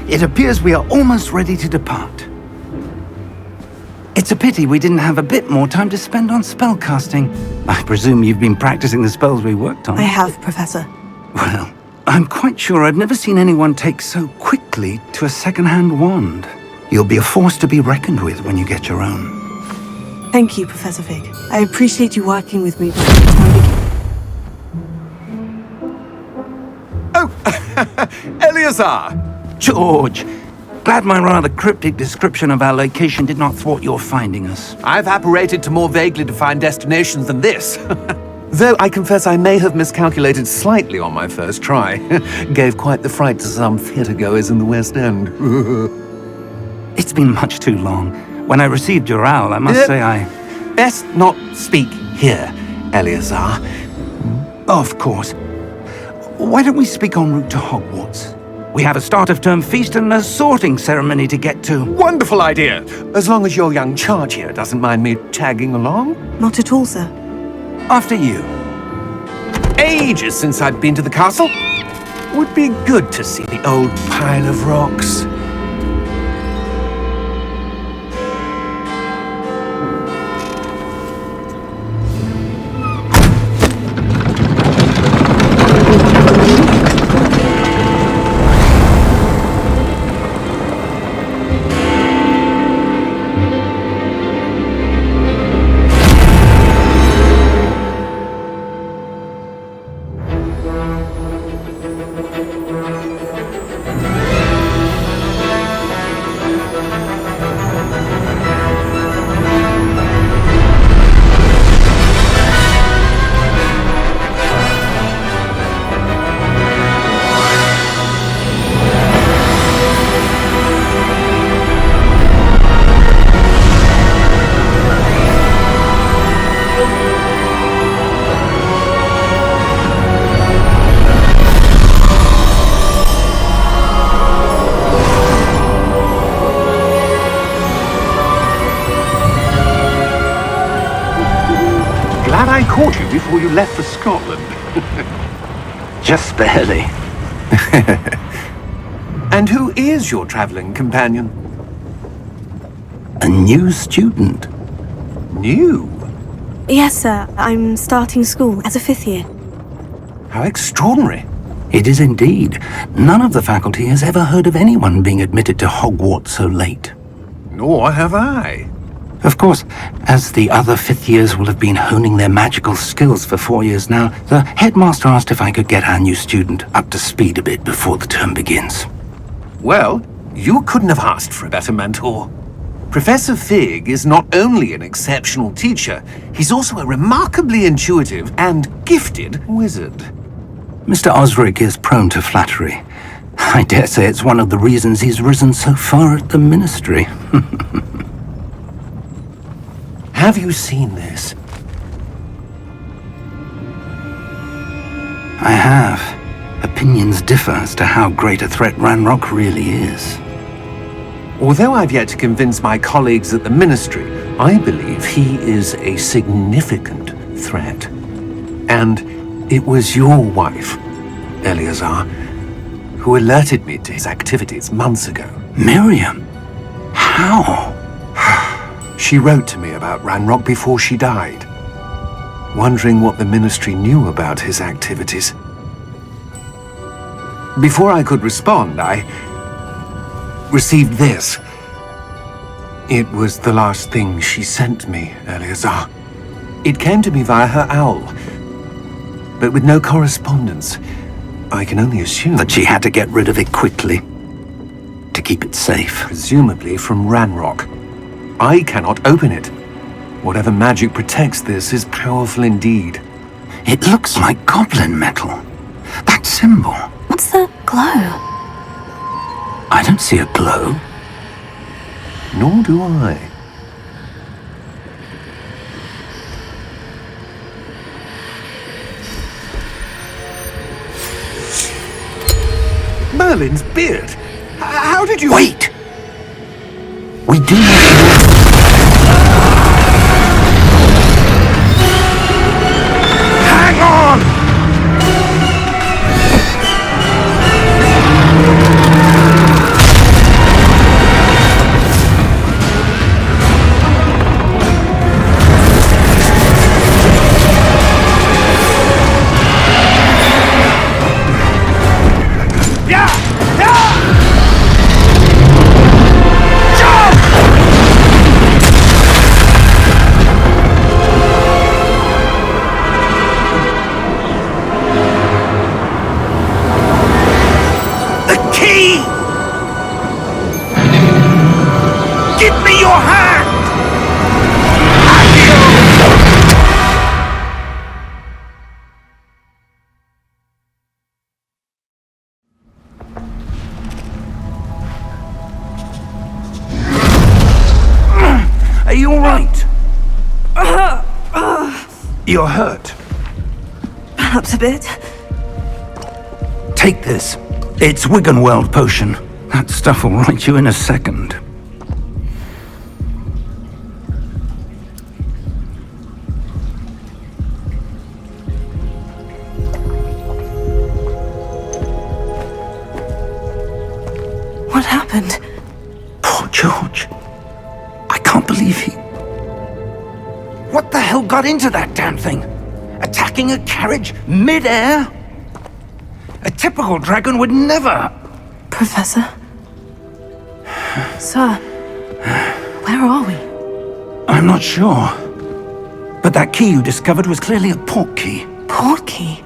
It appears we are almost ready to depart. It's a pity we didn't have a bit more time to spend on spellcasting. I presume you've been practicing the spells we worked on. I have, Professor. Well, I'm quite sure I've never seen anyone take so quickly to a second-hand wand. You'll be a force to be reckoned with when you get your own. Thank you, Professor Fig. I appreciate you working with me. Oh, Eleazar! George! Glad my rather cryptic description of our location did not thwart your finding us. I've apparated to more vaguely defined destinations than this. Though I confess I may have miscalculated slightly on my first try. Gave quite the fright to some theatre-goers in the West End. It's been much too long. When I received your owl, I must say I... Best not speak here, Eleazar. Of course. Why don't we speak en route to Hogwarts? We have a start-of-term feast and a sorting ceremony to get to. Wonderful idea! As long as your young charge here doesn't mind me tagging along. Not at all, sir. After you. Ages since I'd been to the castle. Would be good to see the old pile of rocks. Glad I caught you before you left for Scotland. Just barely. And who is your traveling companion? A new student. New? Yes, sir. I'm starting school as a 5th year. How extraordinary. It is indeed. None of the faculty has ever heard of anyone being admitted to Hogwarts so late. Nor have I. Of course, as the other 5th years will have been honing their magical skills for 4 years now, the headmaster asked if I could get our new student up to speed a bit before the term begins. Well, you couldn't have asked for a better mentor. Professor Fig is not only an exceptional teacher, he's also a remarkably intuitive and gifted wizard. Mr. Osric is prone to flattery. I dare say it's one of the reasons he's risen so far at the ministry. Have you seen this? I have. Opinions differ as to how great a threat Ranrock really is. Although I've yet to convince my colleagues at the Ministry, I believe he is a significant threat. And it was your wife, Eleazar, who alerted me to his activities months ago. Miriam? How? She wrote to me about Ranrock before she died, wondering what the Ministry knew about his activities. Before I could respond, I received this. It was the last thing she sent me, Eleazar. It came to me via her owl, but with no correspondence. I can only assume That she had to get rid of it quickly, to keep it safe. presumably from Ranrock. I cannot open it. Whatever magic protects this is powerful indeed. It looks like goblin metal. That symbol. What's the glow? I don't see a glow. Nor do I. Merlin's beard. How did you... Wait! We do not... Hang on! Are you all right? You're hurt. Perhaps a bit. Take this. It's Wiggenweld potion. That stuff will right you in a second. What happened? Poor George. I can't believe he... What the hell got into that damn thing? Attacking a carriage mid-air? A typical dragon would never... Professor? Sir, where are we? I'm not sure. But that key you discovered was clearly a port key. Port key?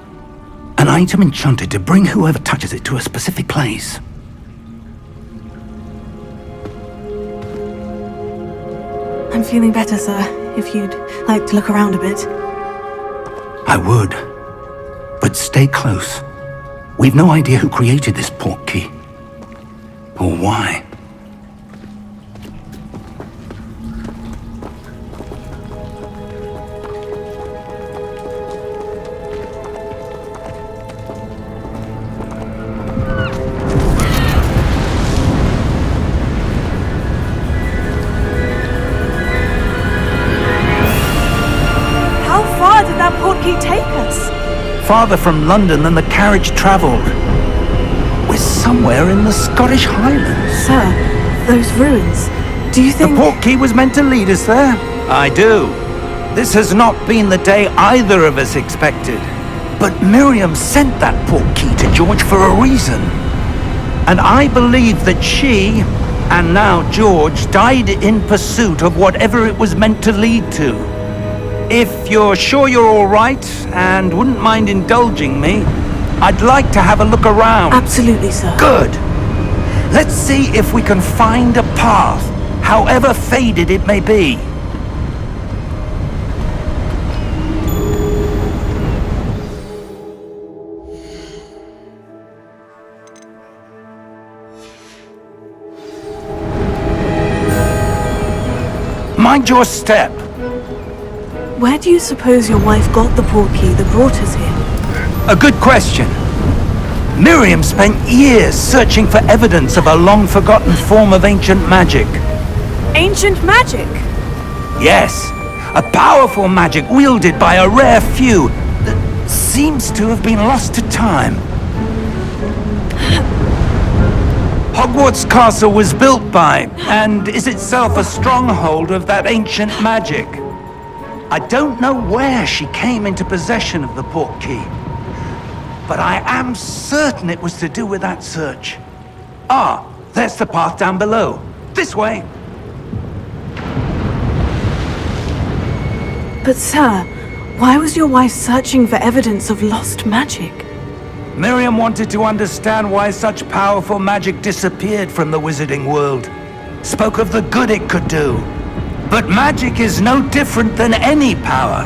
An item enchanted to bring whoever touches it to a specific place. I'm feeling better, sir, if you'd like to look around a bit. I would. But stay close. We've no idea who created this port key. Or why. How far did that port key take us? Farther from London than the carriage travelled. We're somewhere in the Scottish Highlands. Sir, those ruins. Do you The think... port key was meant to lead us there? I do. This has not been the day either of us expected. But Miriam sent that port key to George for a reason. And I believe that she, and now George, died in pursuit of whatever it was meant to lead to. If you're sure you're all right, and wouldn't mind indulging me, I'd like to have a look around. Absolutely, sir. Good. Let's see if we can find a path, however faded it may be. Mind your step. Where do you suppose your wife got the port key that brought us here? A good question. Miriam spent years searching for evidence of a long-forgotten form of ancient magic. Ancient magic? Yes, a powerful magic wielded by a rare few that seems to have been lost to time. Hogwarts Castle was built by, and is itself a stronghold of that ancient magic. I don't know where she came into possession of the port key, but I am certain it was to do with that search. Ah, there's the path down below. This way. But sir, why was your wife searching for evidence of lost magic? Miriam wanted to understand why such powerful magic disappeared from the wizarding world. Spoke of the good it could do. But magic is no different than any power.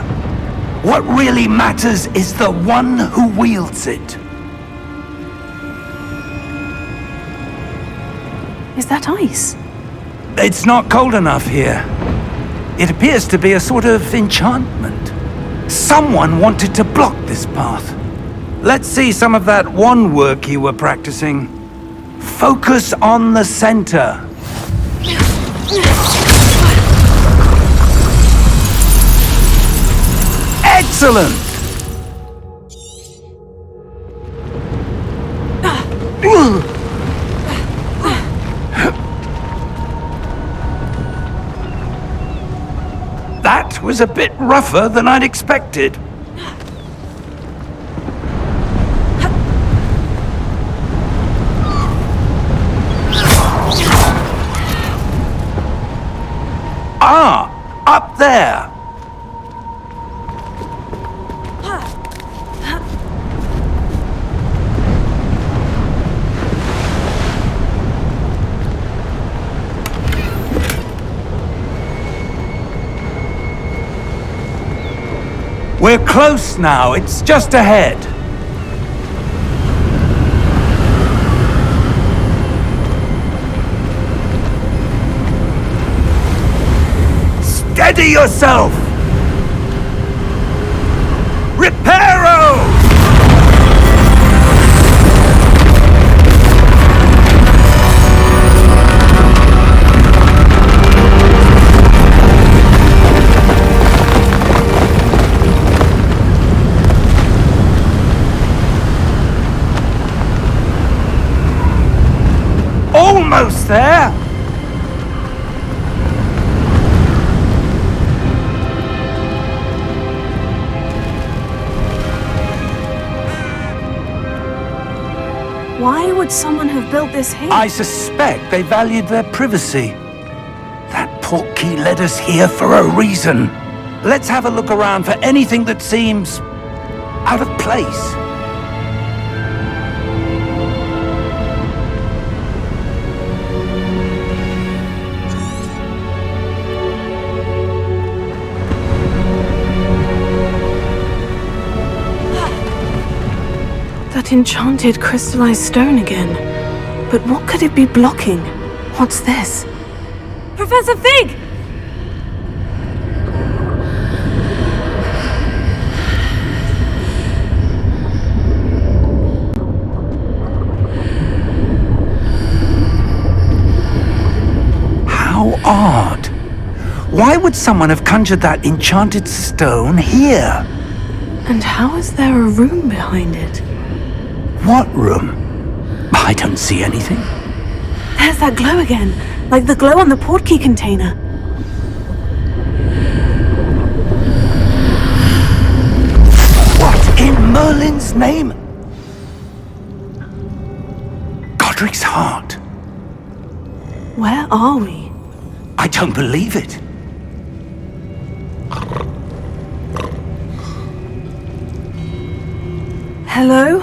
What really matters is the one who wields it. Is that ice? It's not cold enough here. It appears to be a sort of enchantment. Someone wanted to block this path. Let's see some of that wand work you were practicing. Focus on the center. Excellent! That was a bit rougher than I'd expected. Ah, up there. We're close now. It's just ahead. Steady yourself! Reparo! Almost there! Why would someone have built this here? I suspect they valued their privacy. That portkey led us here for a reason. Let's have a look around for anything that seems out of place. That enchanted crystallized stone again. But what could it be blocking? What's this? Professor Fig! How odd. Why would someone have conjured that enchanted stone here? And how is there a room behind it? What room? I don't see anything. There's that glow again, like the glow on the portkey container. What in Merlin's name? Godric's heart. Where are we? I don't believe it. Hello?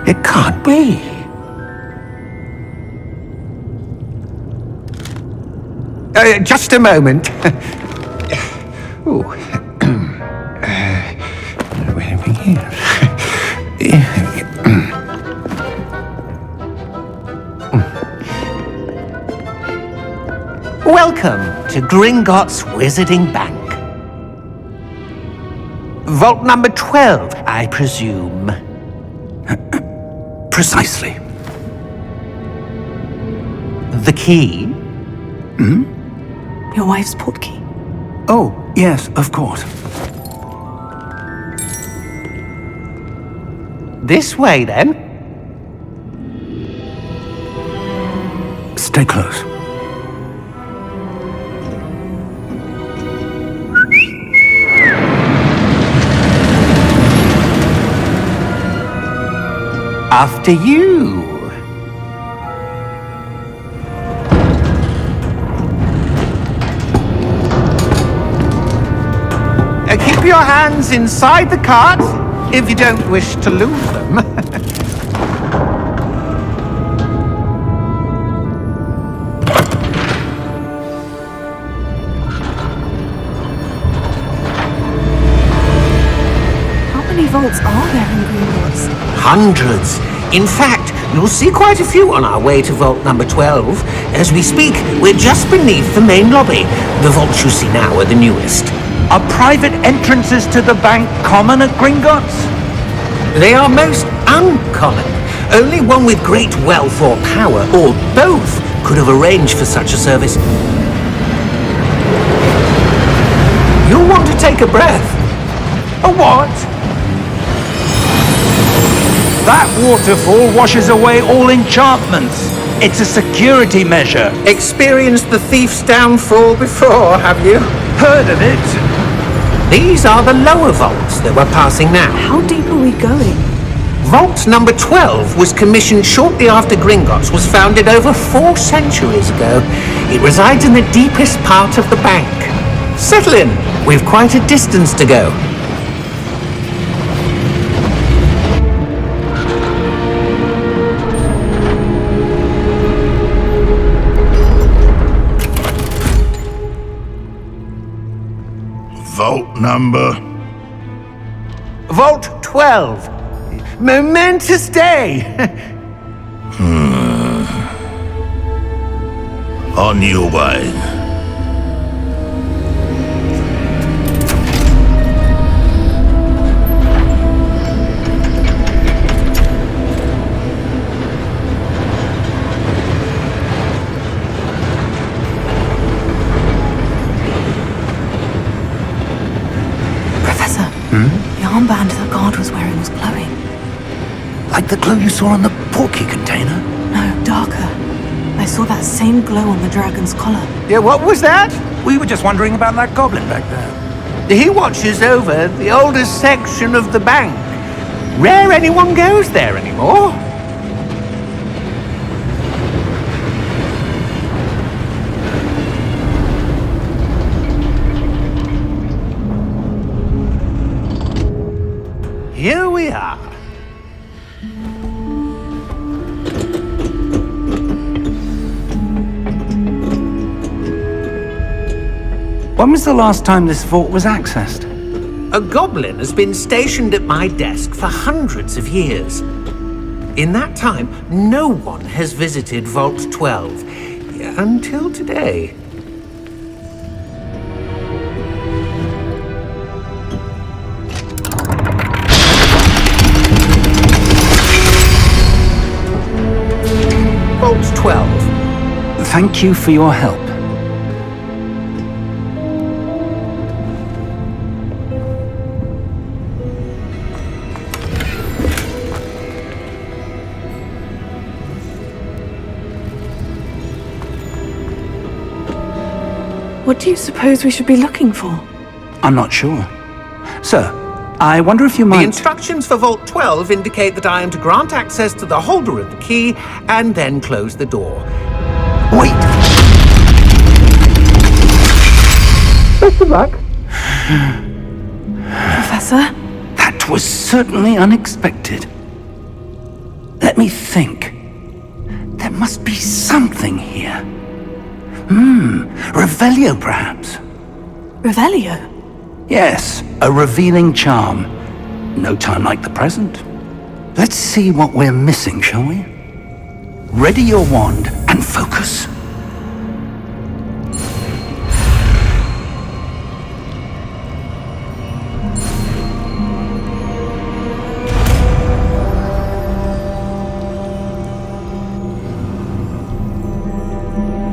It can't be. Just a moment. Oh. Where are we here? Welcome to Gringotts Wizarding Bank. Vault number 12, I presume. Precisely. The key? Your wife's portkey. Oh, yes, of course. This way, then. Stay close. After you. Keep your hands inside the cart if you don't wish to lose them. How many vaults are there in Gringotts? Hundreds. In fact, you'll see quite a few on our way to vault number 12. As we speak, we're just beneath the main lobby. The vaults you see now are the newest. Are private entrances to the bank common at Gringotts? They are most uncommon. Only one with great wealth or power, or both, could have arranged for such a service. You'll want to take a breath. A what? That waterfall washes away all enchantments. It's a security measure. Experienced the thief's downfall before, have you? Heard of it? These are the lower vaults that we're passing now. How deep are we going? Vault number 12 was commissioned shortly after Gringotts was founded over 4 centuries ago. It resides in the deepest part of the bank. Settle in. We've quite a distance to go. Number? Vault 12. Momentous day. On your way. Professor, the armband the guard was wearing was glowing. Like the glow you saw on the portkey container? No, darker. I saw that same glow on the dragon's collar. Yeah, what was that? We were just wondering about that goblin back there. He watches over the oldest section of the bank. Rare anyone goes there anymore. Here we are. When was the last time this vault was accessed? A goblin has been stationed at my desk for hundreds of years. In that time, no one has visited Vault 12 until today. Vault 12. Thank you for your help. What do you suppose we should be looking for? I'm not sure. Sir, I wonder if you The might... instructions for Vault 12 indicate that I am to grant access to the holder of the key and then close the door. Wait! Best of luck. Professor? That was certainly unexpected. Let me think. There must be something here. Revelio, perhaps? Revelio? Yes, a revealing charm. No time like the present. Let's see what we're missing, shall we? Ready your wand and focus.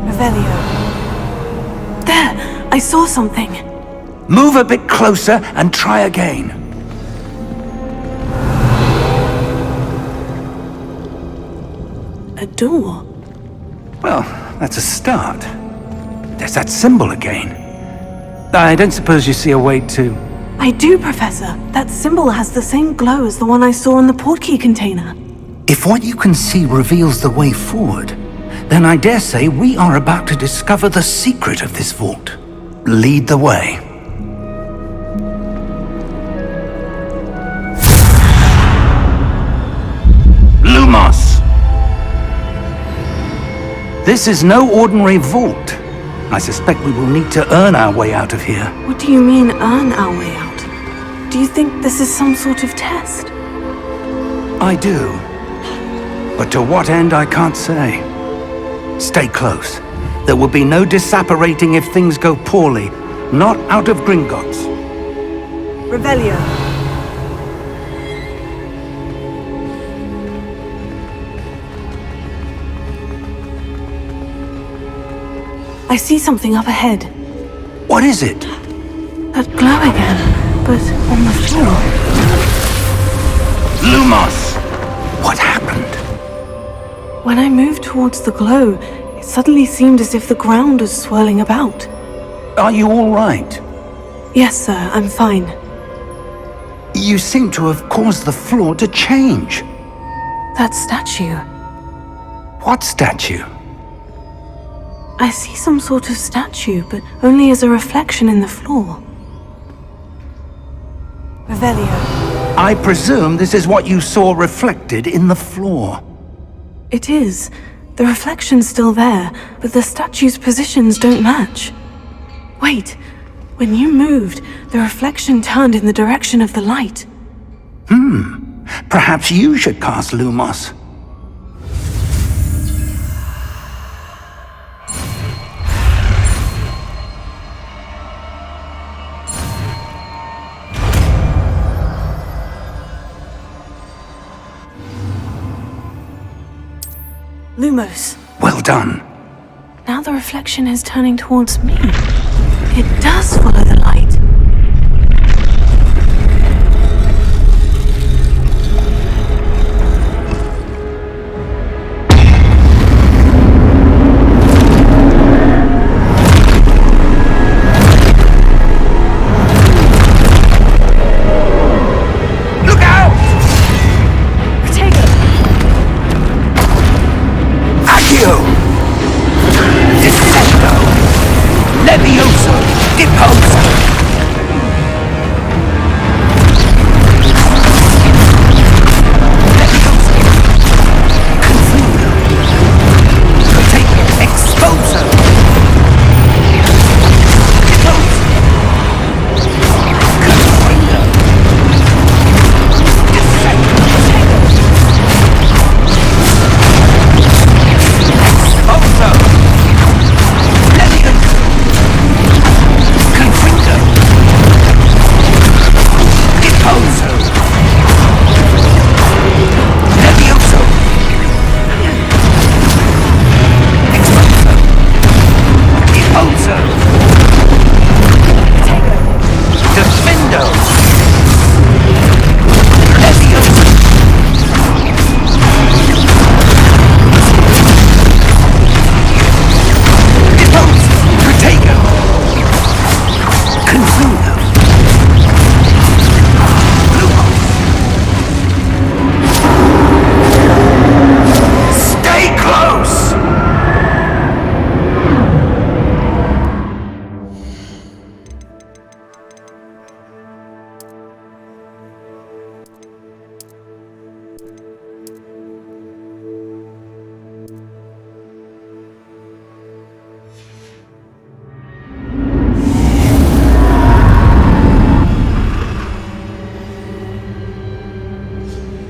Revelio. There! I saw something. Move a bit closer and try again. A door. Well, that's a start. There's that symbol again. I don't suppose you see a way to... I do, Professor. That symbol has the same glow as the one I saw in the portkey container. If what you can see reveals the way forward, then I dare say we are about to discover the secret of this vault. Lead the way. Lumos! This is no ordinary vault. I suspect we will need to earn our way out of here. What do you mean, earn our way out? Do you think this is some sort of test? I do. But to what end, I can't say. Stay close. There will be no disapparating if things go poorly. Not out of Gringotts. Revelio. I see something up ahead. What is it? That glow again, but on the floor. Lumos! What happened? When I moved towards the glow, it suddenly seemed as if the ground was swirling about. Are you all right? Yes, sir, I'm fine. You seem to have caused the floor to change. That statue. What statue? I see some sort of statue, but only as a reflection in the floor. Revelio. I presume this is what you saw reflected in the floor. It is. The reflection's still there, but the statue's positions don't match. Wait, When you moved, the reflection turned in the direction of the light. Perhaps you should cast Lumos. Lumos. Well done. Now the reflection is turning towards me. It does follow the light.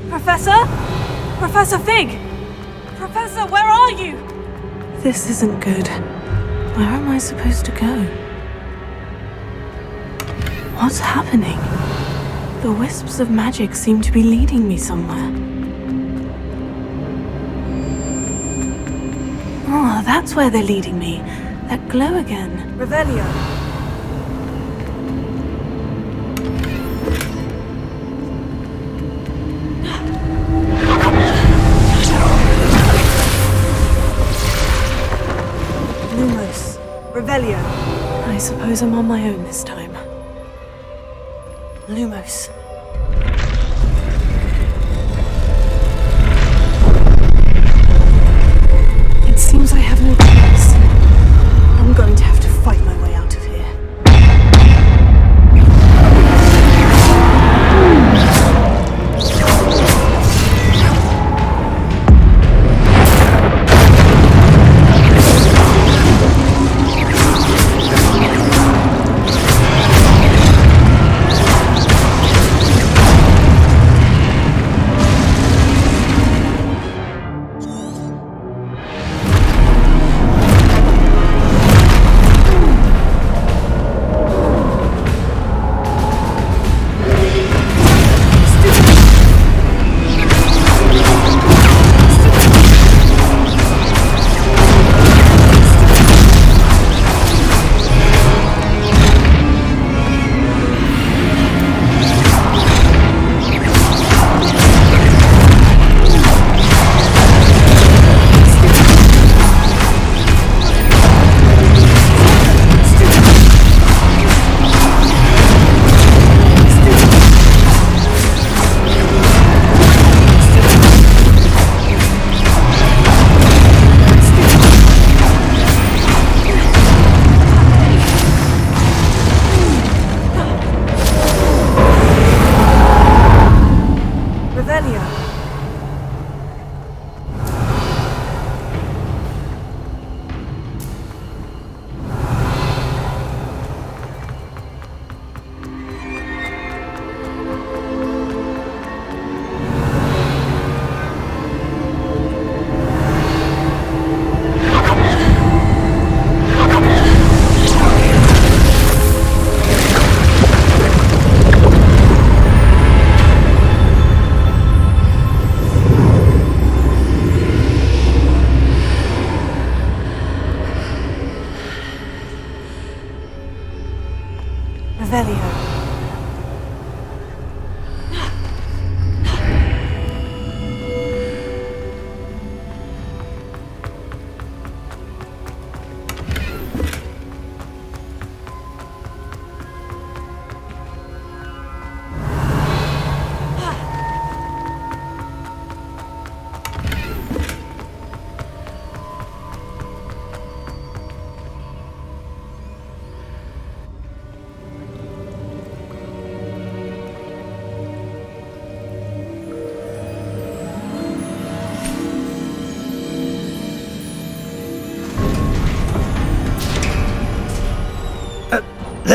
Professor? Professor Fig! Professor, where are you? This isn't good. Where am I supposed to go? What's happening? The wisps of magic seem to be leading me somewhere. Oh, that's where they're leading me. That glow again. Revelio. Lumos. Revelio. I suppose I'm on my own this time. Lumos. It seems I have no choice. I'm going to have to fight my way out of here.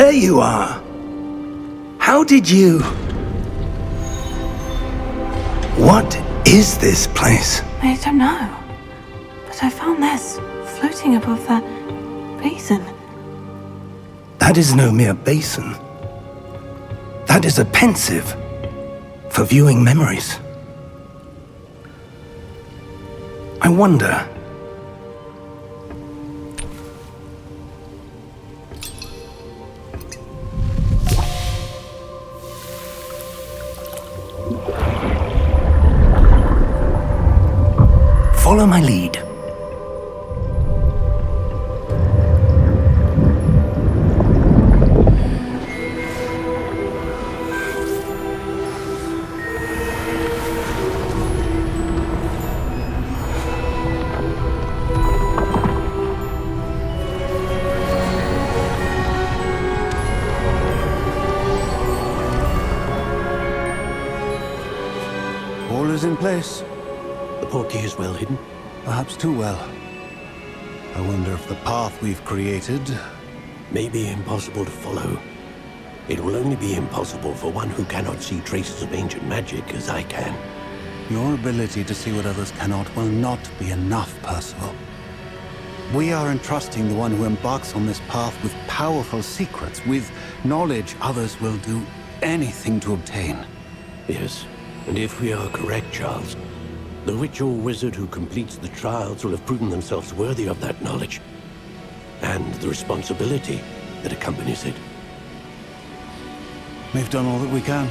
there you are. How did you... What is this place? I don't know. But I found this floating above that basin. That is no mere basin. That is a pensive for viewing memories. I wonder... Follow my lead. All is in place. The portkey is well hidden. Perhaps too well. I wonder if the path we've created may be impossible to follow. It will only be impossible for one who cannot see traces of ancient magic as I can. Your ability to see what others cannot will not be enough, Percival. We are entrusting the one who embarks on this path with powerful secrets, with knowledge others will do anything to obtain. Yes, and if we are correct, Charles, the witch or wizard who completes the trials will have proven themselves worthy of that knowledge, and the responsibility that accompanies it. We've done all that we can.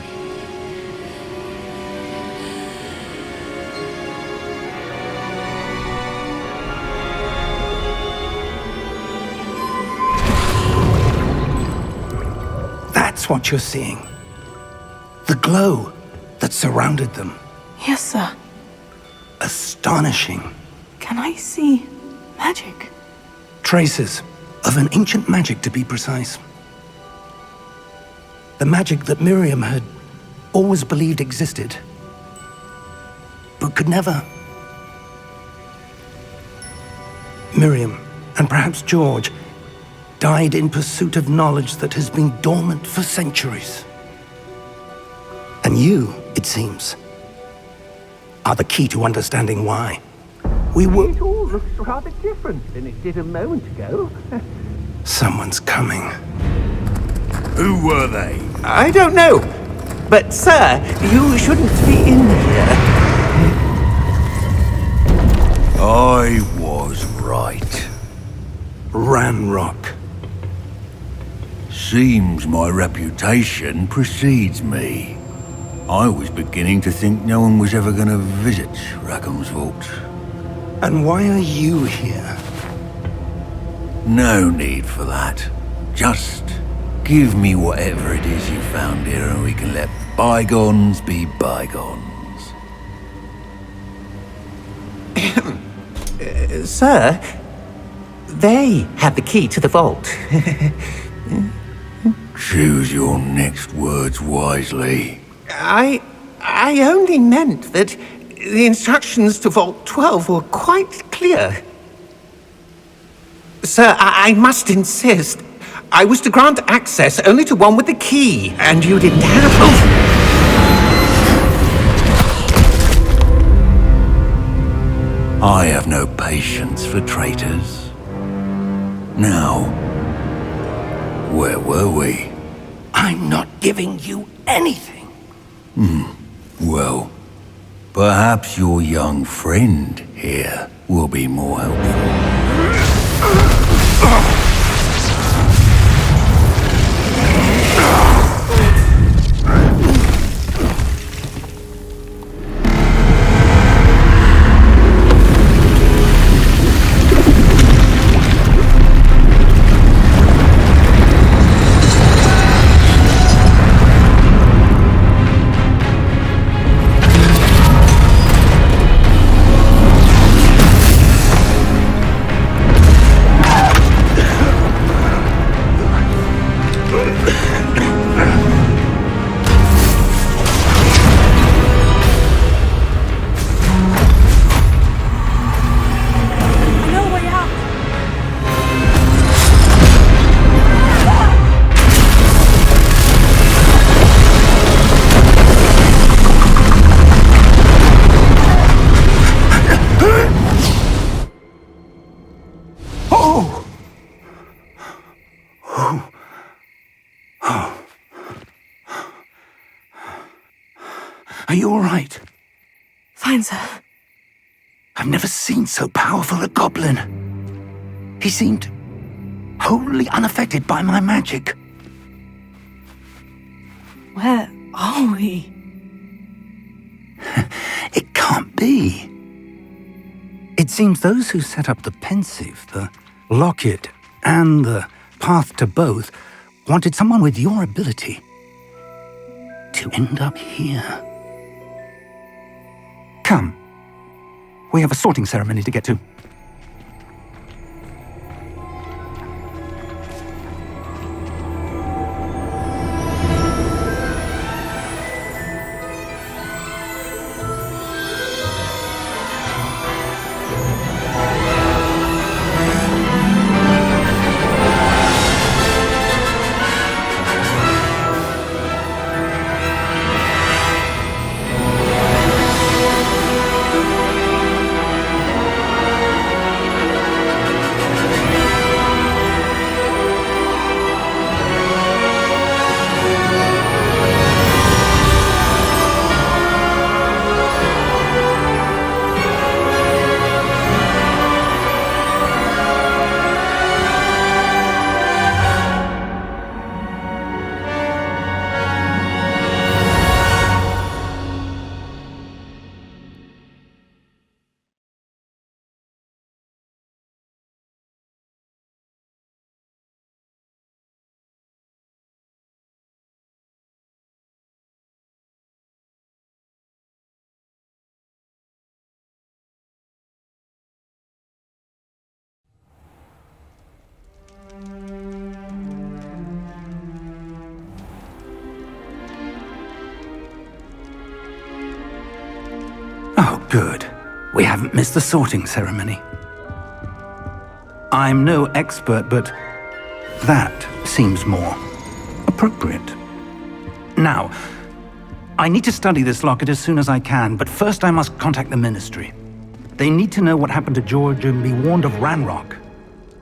That's what you're seeing. The glow that surrounded them. Yes, sir. Astonishing. Can I see magic? Traces of an ancient magic, to be precise. The magic that Miriam had always believed existed, but could never. Miriam, and perhaps George, died in pursuit of knowledge that has been dormant for centuries. And you, it seems, are the key to understanding why. It all looks rather different than it did a moment ago. Someone's coming. Who were they? I don't know. But, sir, you shouldn't be in here. I was right. Ranrock. Seems my reputation precedes me. I was beginning to think no one was ever going to visit Rackham's vault. And why are you here? No need for that. Just give me whatever it is you found here and we can let bygones be bygones. Sir, they have the key to the vault. Choose your next words wisely. I only meant that the instructions to Vault 12 were quite clear. Sir, I must insist. I was to grant access only to one with the key, and you didn't have... I have no patience for traitors. Now, where were we? I'm not giving you anything. Well, perhaps your young friend here will be more helpful. Are you all right? Fine, sir. I've never seen so powerful a goblin. He seemed wholly unaffected by my magic. Where are we? It can't be. It seems those who set up the pensive, the locket, and the path to both wanted someone with your ability to end up here. Come. We have a sorting ceremony to get to. Oh, good. We haven't missed the sorting ceremony. I'm no expert, but that seems more appropriate. Now, I need to study this locket as soon as I can, but first I must contact the Ministry. They need to know what happened to George and be warned of Ranrock.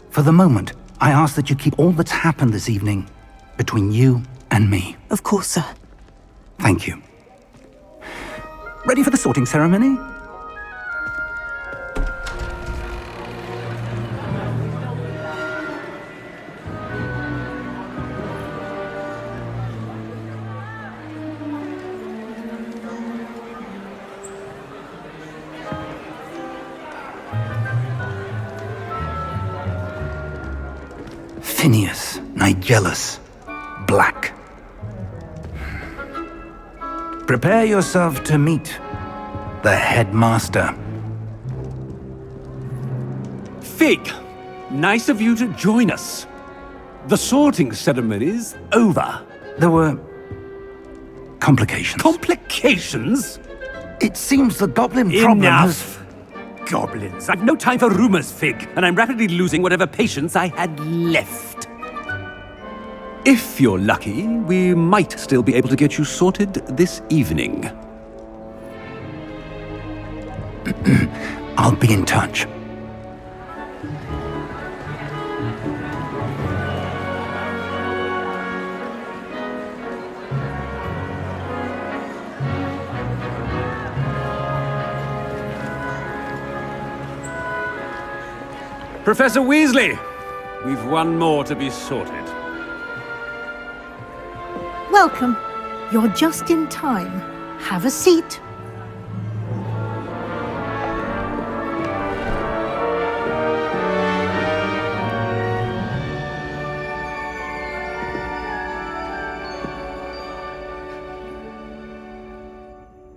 For the moment, I ask that you keep all that's happened this evening between you and me. Of course, sir. Thank you. Ready for the sorting ceremony? Phineas, Nigellus, Black. Prepare yourself to meet the headmaster. Fig, nice of you to join us. The sorting ceremony's over. There were complications. Complications? It seems the goblin problem has... Enough! Goblins. I've no time for rumors, Fig, and I'm rapidly losing whatever patience I had left. If you're lucky, we might still be able to get you sorted this evening. I'll be in touch. Professor Weasley, we've one more to be sorted. Welcome. You're just in time. Have a seat.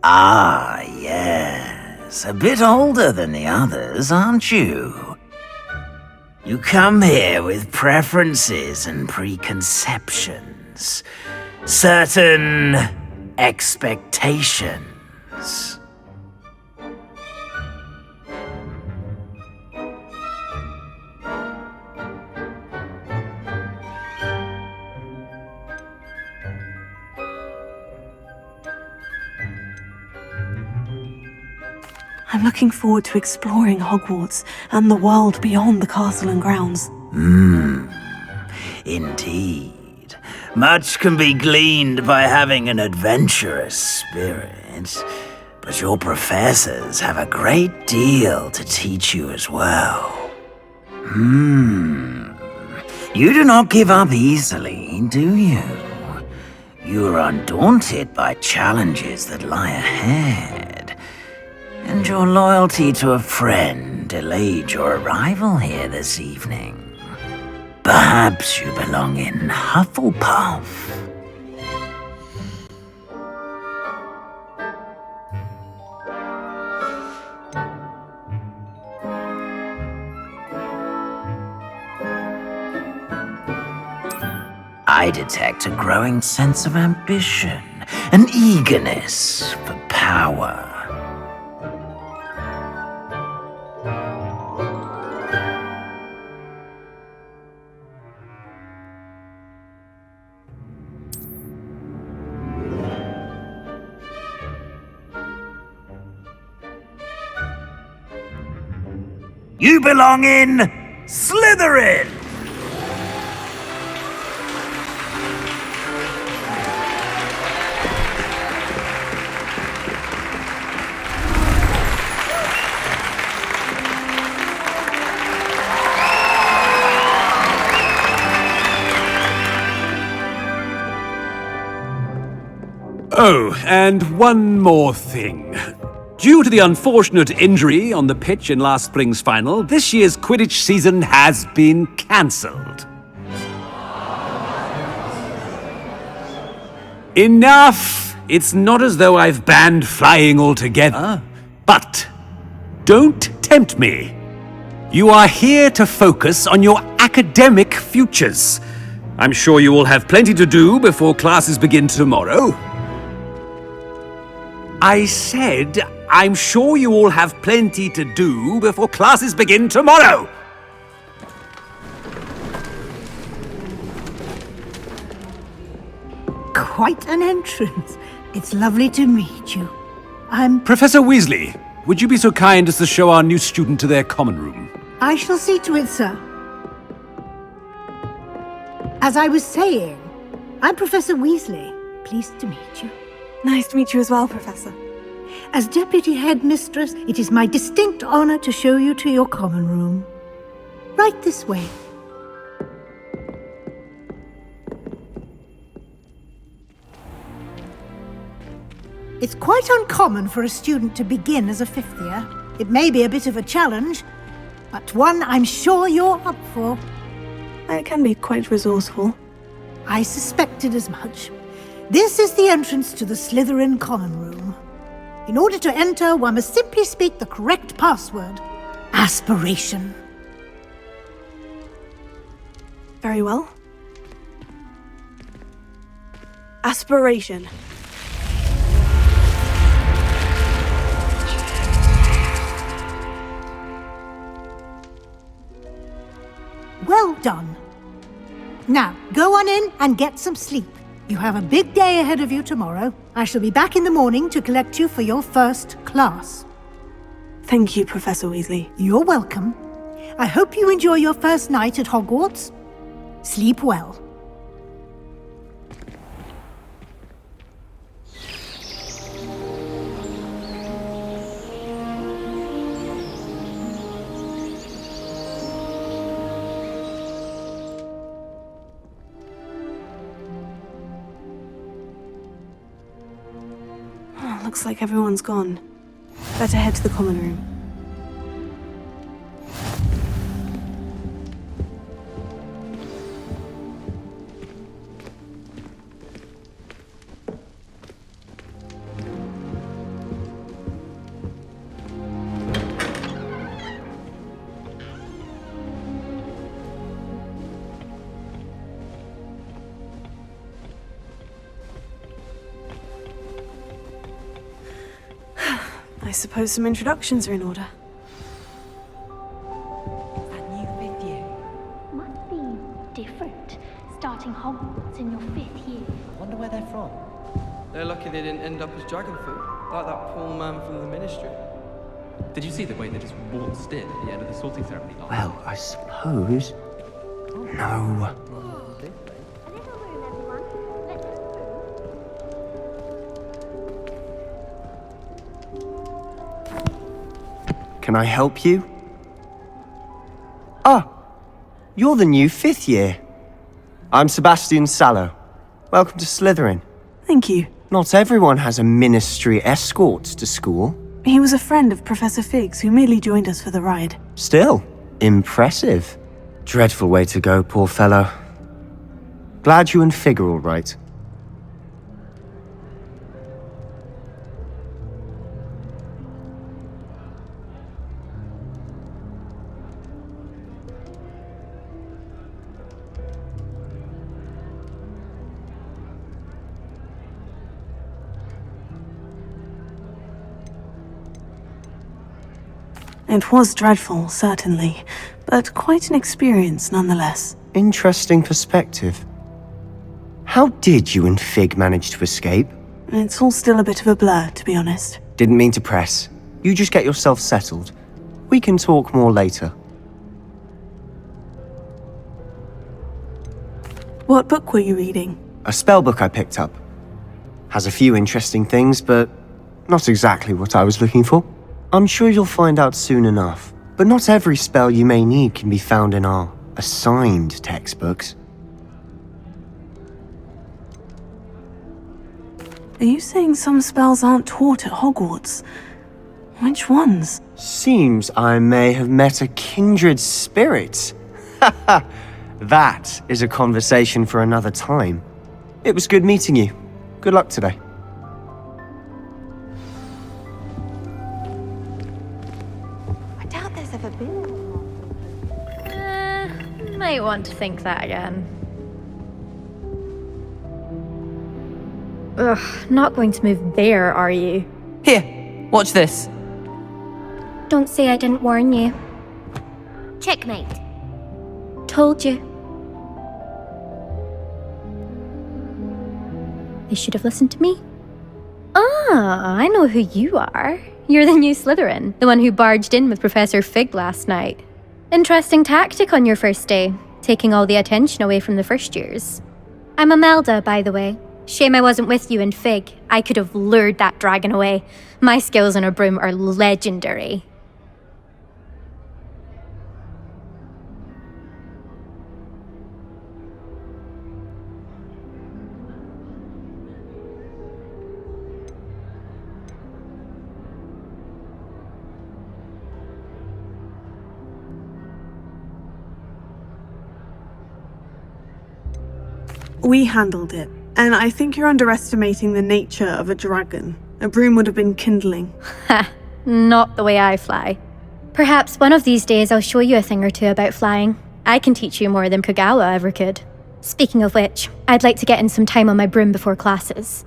Ah, yes. A bit older than the others, aren't you? You come here with preferences and preconceptions. Certain expectations. I'm looking forward to exploring Hogwarts and the world beyond the castle and grounds. Indeed. Much can be gleaned by having an adventurous spirit, but your professors have a great deal to teach you as well. You do not give up easily, do you? You are undaunted by challenges that lie ahead, and your loyalty to a friend delayed your arrival here this evening. Perhaps you belong in Hufflepuff. I detect a growing sense of ambition, an eagerness for power. You belong in Slytherin! Oh, and one more thing. Due to the unfortunate injury on the pitch in last spring's final, this year's Quidditch season has been cancelled. Enough! It's not as though I've banned flying altogether. But don't tempt me. You are here to focus on your academic futures. I'm sure you will have plenty to do before classes begin tomorrow. I said, I'm sure you all have plenty to do before classes begin tomorrow! Quite an entrance. It's lovely to meet you. I'm... Professor Weasley, would you be so kind as to show our new student to their common room? I shall see to it, sir. As I was saying, I'm Professor Weasley. Pleased to meet you. Nice to meet you as well, Professor. As Deputy Headmistress, it is my distinct honor to show you to your common room. Right this way. It's quite uncommon for a student to begin as a fifth year. It may be a bit of a challenge, but one I'm sure you're up for. It can be quite resourceful. I suspected as much. This is the entrance to the Slytherin common room. In order to enter, one must simply speak the correct password. Aspiration. Very well. Aspiration. Well done. Now, go on in and get some sleep. You have a big day ahead of you tomorrow. I shall be back in the morning to collect you for your first class. Thank you, Professor Weasley. You're welcome. I hope you enjoy your first night at Hogwarts. Sleep well. Looks like everyone's gone. Better head to the common room. I suppose some introductions are in order. That new fifth year must be different. Starting Hogwarts in your fifth year. Wonder where they're from. They're lucky they didn't end up as dragon food, like that poor man from the Ministry. Did you see the way they just waltzed in at the end of the sorting ceremony? Well, I suppose... No. Can I help you? Ah, you're the new 5th year. I'm Sebastian Sallow. Welcome to Slytherin. Thank you. Not everyone has a ministry escort to school. He was a friend of Professor Fig's who merely joined us for the ride. Still, impressive. Dreadful way to go, poor fellow. Glad you and Fig are all right. It was dreadful, certainly, but quite an experience nonetheless. Interesting perspective. How did you and Fig manage to escape? It's all still a bit of a blur, to be honest. Didn't mean to press. You just get yourself settled. We can talk more later. What book were you reading? A spell book I picked up. Has a few interesting things, but not exactly what I was looking for. I'm sure you'll find out soon enough. But not every spell you may need can be found in our assigned textbooks. Are you saying some spells aren't taught at Hogwarts? Which ones? Seems I may have met a kindred spirit. That is a conversation for another time. It was good meeting you. Good luck today. I doubt there's ever been. Might want to think that again. Ugh, not going to move there, are you? Here, watch this. Don't say I didn't warn you. Checkmate. Told you. They should have listened to me. Ah, I know who you are. You're the new Slytherin, the one who barged in with Professor Fig last night. Interesting tactic on your first day, taking all the attention away from the first years. I'm Imelda, by the way. Shame I wasn't with you and Fig. I could have lured that dragon away. My skills on a broom are legendary. We handled it, and I think you're underestimating the nature of a dragon. A broom would have been kindling. Ha, not the way I fly. Perhaps one of these days I'll show you a thing or two about flying. I can teach you more than Kagawa ever could. Speaking of which, I'd like to get in some time on my broom before classes.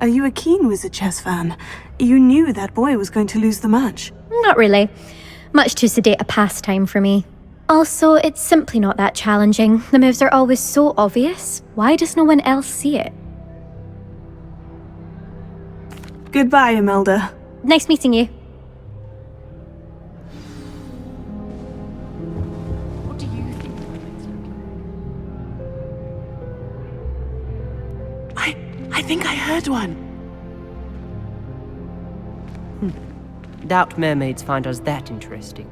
Are you a keen Wizard Chess fan? You knew that boy was going to lose the match. Not really. Much too sedate a pastime for me. Also, it's simply not that challenging. The moves are always so obvious. Why does no one else see it? Goodbye, Imelda. Nice meeting you. What do you think? I think I heard one. Doubt mermaids find us that interesting.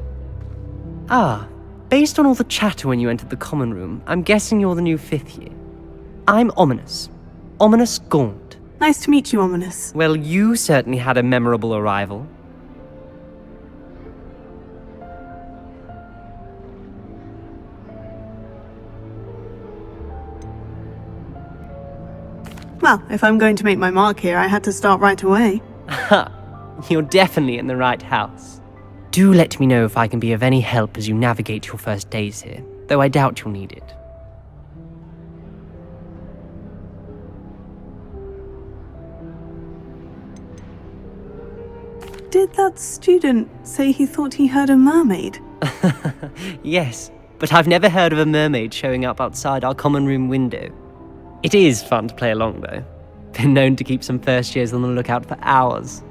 Ah, based on all the chatter when you entered the common room, I'm guessing you're the new 5th year. I'm Ominous. Ominous Gaunt. Nice to meet you, Ominous. Well, you certainly had a memorable arrival. Well, if I'm going to make my mark here, I had to start right away. Ha! You're definitely in the right house. Do let me know if I can be of any help as you navigate your first days here, though I doubt you'll need it. Did that student say he thought he heard a mermaid? Yes, but I've never heard of a mermaid showing up outside our common room window. It is fun to play along, though. Been known to keep some first years on the lookout for hours.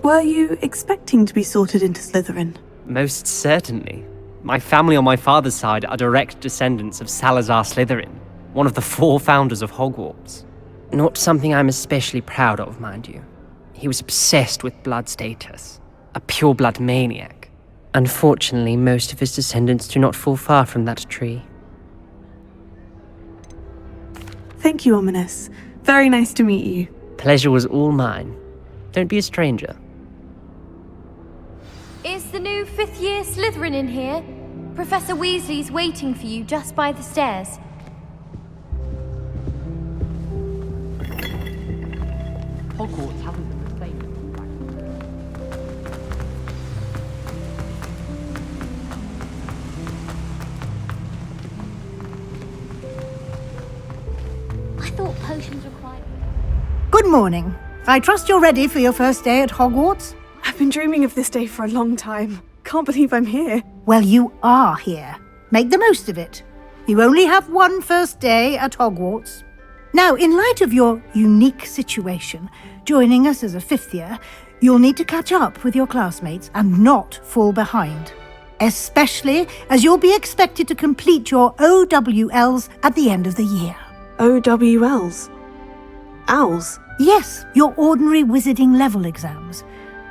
Were you expecting to be sorted into Slytherin? Most certainly. My family on my father's side are direct descendants of Salazar Slytherin. one of the 4 founders of Hogwarts. Not something I'm especially proud of, mind you. He was obsessed with blood status, a pure-blood maniac. Unfortunately, most of his descendants do not fall far from that tree. Thank you, Ominous. Very nice to meet you. Pleasure was all mine. Don't be a stranger. Is the new 5th year Slytherin in here? Professor Weasley's waiting for you just by the stairs. Hogwarts hasn't been the same. I thought potions required. Good morning. I trust you're ready for your first day at Hogwarts? I've been dreaming of this day for a long time. Can't believe I'm here. Well, you are here. Make the most of it. You only have one first day at Hogwarts. Now, in light of your unique situation, joining us as a 5th year, you'll need to catch up with your classmates and not fall behind. Especially as you'll be expected to complete your OWLs at the end of the year. OWLs? Owls? Yes, your ordinary wizarding level exams.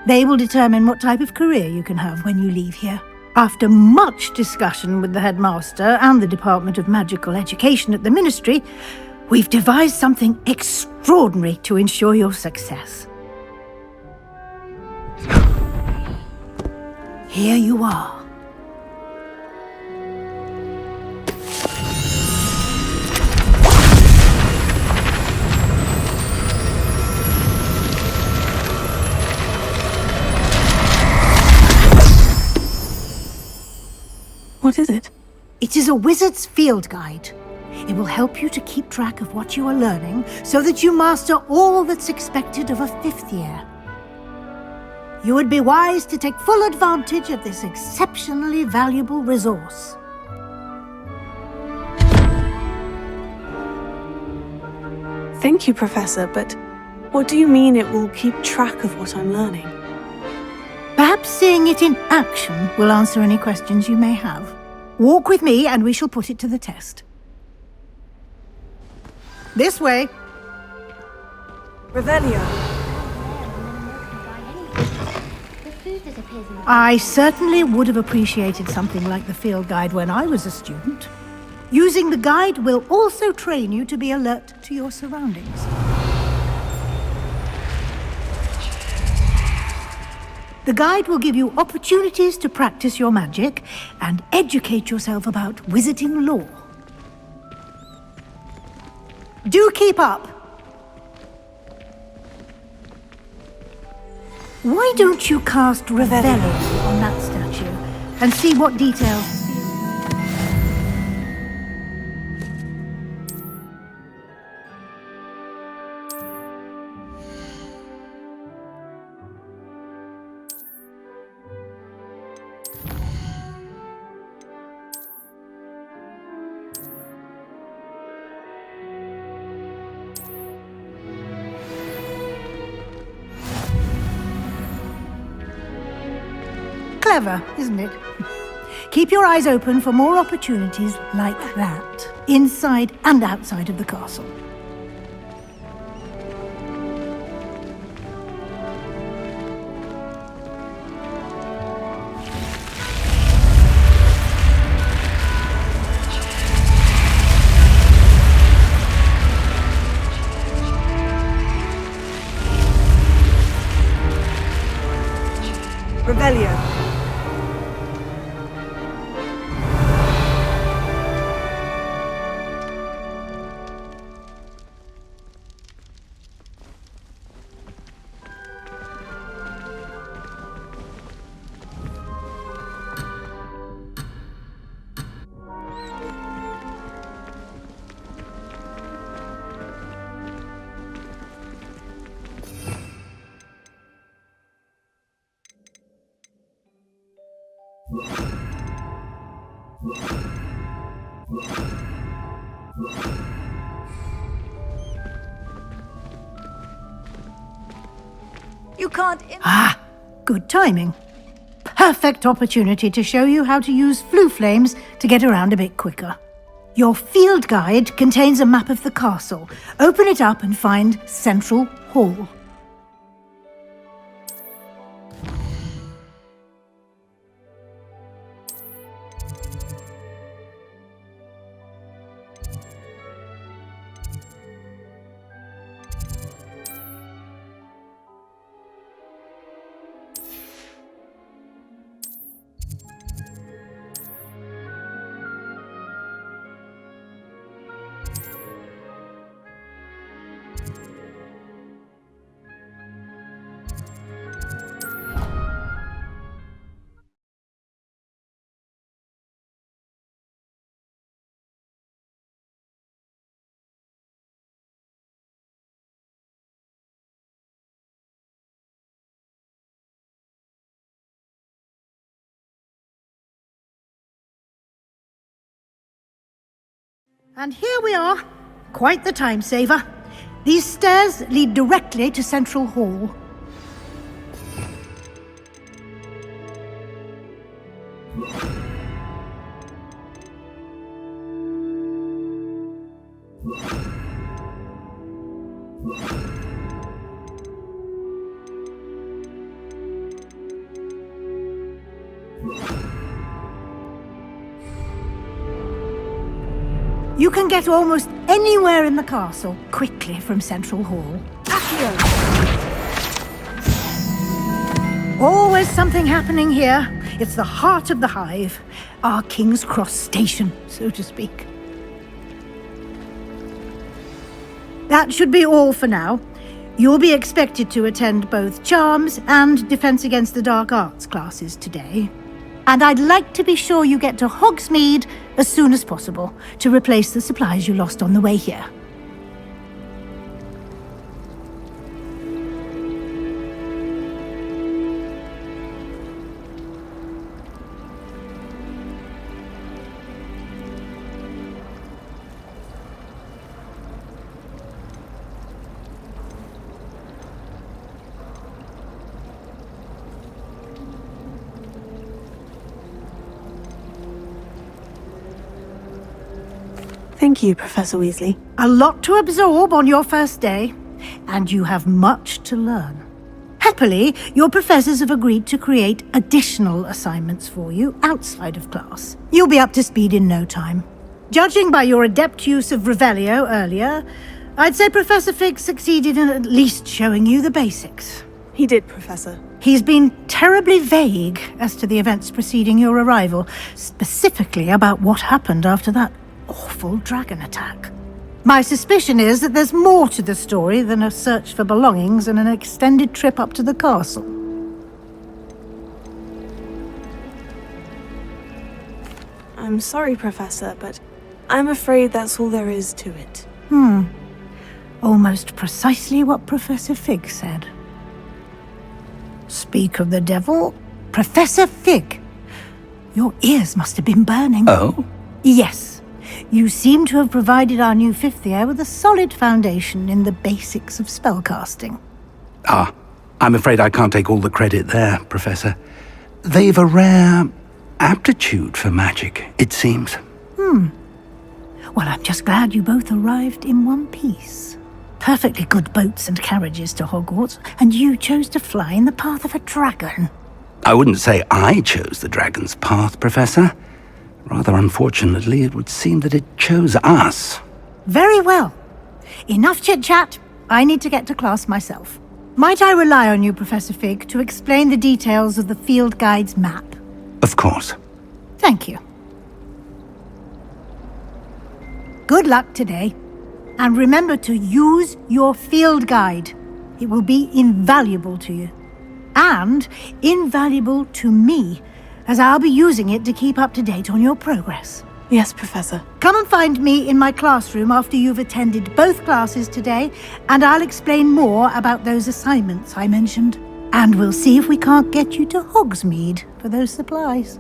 They will determine what type of career you can have when you leave here. After much discussion with the headmaster and the Department of Magical Education at the Ministry, we've devised something extraordinary to ensure your success. Here you are. What is it? It is a wizard's field guide. It will help you to keep track of what you are learning so that you master all that's expected of a 5th year. You would be wise to take full advantage of this exceptionally valuable resource. Thank you, Professor, but what do you mean it will keep track of what I'm learning? Perhaps seeing it in action will answer any questions you may have. Walk with me and we shall put it to the test. This way. Revelio. I certainly would have appreciated something like the field guide when I was a student. Using the guide will also train you to be alert to your surroundings. The guide will give you opportunities to practice your magic and educate yourself about wizarding lore. Do keep up! Why don't you cast Revelio on that statue and see what details... Clever, isn't it? Keep your eyes open for more opportunities like that, inside and outside of the castle. Revelio. You can't... Good timing. Perfect opportunity to show you how to use flue flames to get around a bit quicker. Your field guide contains a map of the castle. Open it up and find Central Hall. And here we are. Quite the time saver. These stairs lead directly to Central Hall. You can get almost anywhere in the castle quickly from Central Hall. Accio! Always something happening here. It's the heart of the hive. Our King's Cross station, so to speak. That should be all for now. You'll be expected to attend both Charms and Defense Against the Dark Arts classes today. And I'd like to be sure you get to Hogsmeade as soon as possible to replace the supplies you lost on the way here. Thank you, Professor Weasley. A lot to absorb on your first day, and you have much to learn. Happily, your professors have agreed to create additional assignments for you outside of class. You'll be up to speed in no time. Judging by your adept use of Revelio earlier, I'd say Professor Fig succeeded in at least showing you the basics. He did, Professor. He's been terribly vague as to the events preceding your arrival, specifically about what happened after that awful dragon attack. My suspicion is that there's more to the story than a search for belongings and an extended trip up to the castle. I'm sorry, Professor, but I'm afraid that's all there is to it. Almost precisely what Professor Fig said. Speak of the devil, Professor Fig. Your ears must have been burning. Oh? Yes. You seem to have provided our new fifth year with a solid foundation in the basics of spellcasting. Ah, I'm afraid I can't take all the credit there, Professor. They've a rare aptitude for magic, it seems. Well, I'm just glad you both arrived in one piece. Perfectly good boats and carriages to Hogwarts, and you chose to fly in the path of a dragon. I wouldn't say I chose the dragon's path, Professor. Rather unfortunately, it would seem that it chose us. Very well. Enough chit-chat. I need to get to class myself. Might I rely on you, Professor Fig, to explain the details of the field guide's map? Of course. Thank you. Good luck today. And remember to use your field guide. It will be invaluable to you. And invaluable to me, as I'll be using it to keep up to date on your progress. Yes, Professor. Come and find me in my classroom after you've attended both classes today, and I'll explain more about those assignments I mentioned. And we'll see if we can't get you to Hogsmeade for those supplies.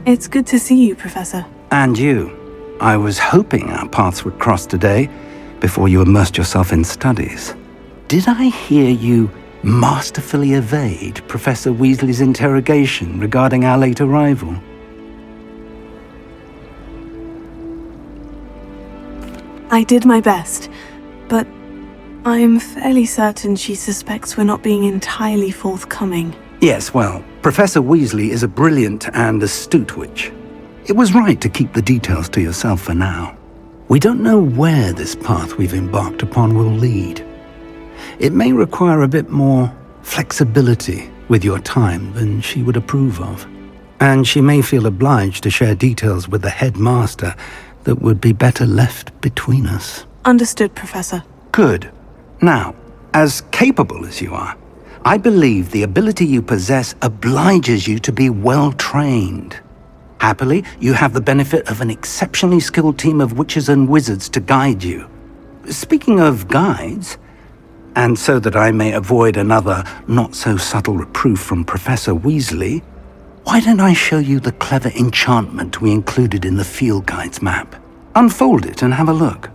It's good to see you, Professor. And you. I was hoping our paths would cross today, before you immersed yourself in studies. Did I hear you masterfully evade Professor Weasley's interrogation regarding our late arrival? I did my best, but I'm fairly certain she suspects we're not being entirely forthcoming. Yes, well, Professor Weasley is a brilliant and astute witch. It was right to keep the details to yourself for now. We don't know where this path we've embarked upon will lead. It may require a bit more flexibility with your time than she would approve of. And she may feel obliged to share details with the headmaster that would be better left between us. Understood, Professor. Good. Now, as capable as you are, I believe the ability you possess obliges you to be well trained. Happily, you have the benefit of an exceptionally skilled team of witches and wizards to guide you. Speaking of guides, and so that I may avoid another not-so-subtle reproof from Professor Weasley, why don't I show you the clever enchantment we included in the field guide's map? Unfold it and have a look.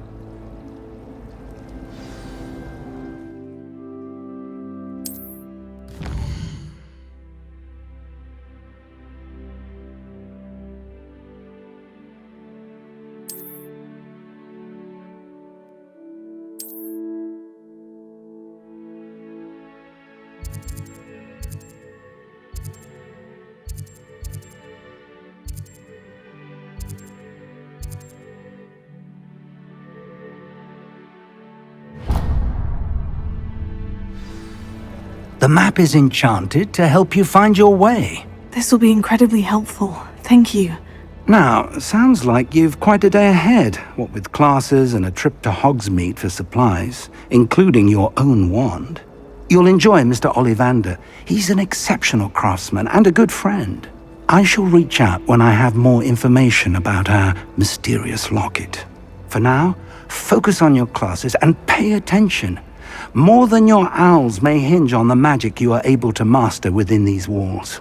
The map is enchanted to help you find your way. This will be incredibly helpful. Thank you. Now, sounds like you've quite a day ahead, what with classes and a trip to Hogsmeade for supplies, including your own wand. You'll enjoy Mr. Ollivander. He's an exceptional craftsman and a good friend. I shall reach out when I have more information about our mysterious locket. For now, focus on your classes and pay attention. More than your owls may hinge on the magic you are able to master within these walls.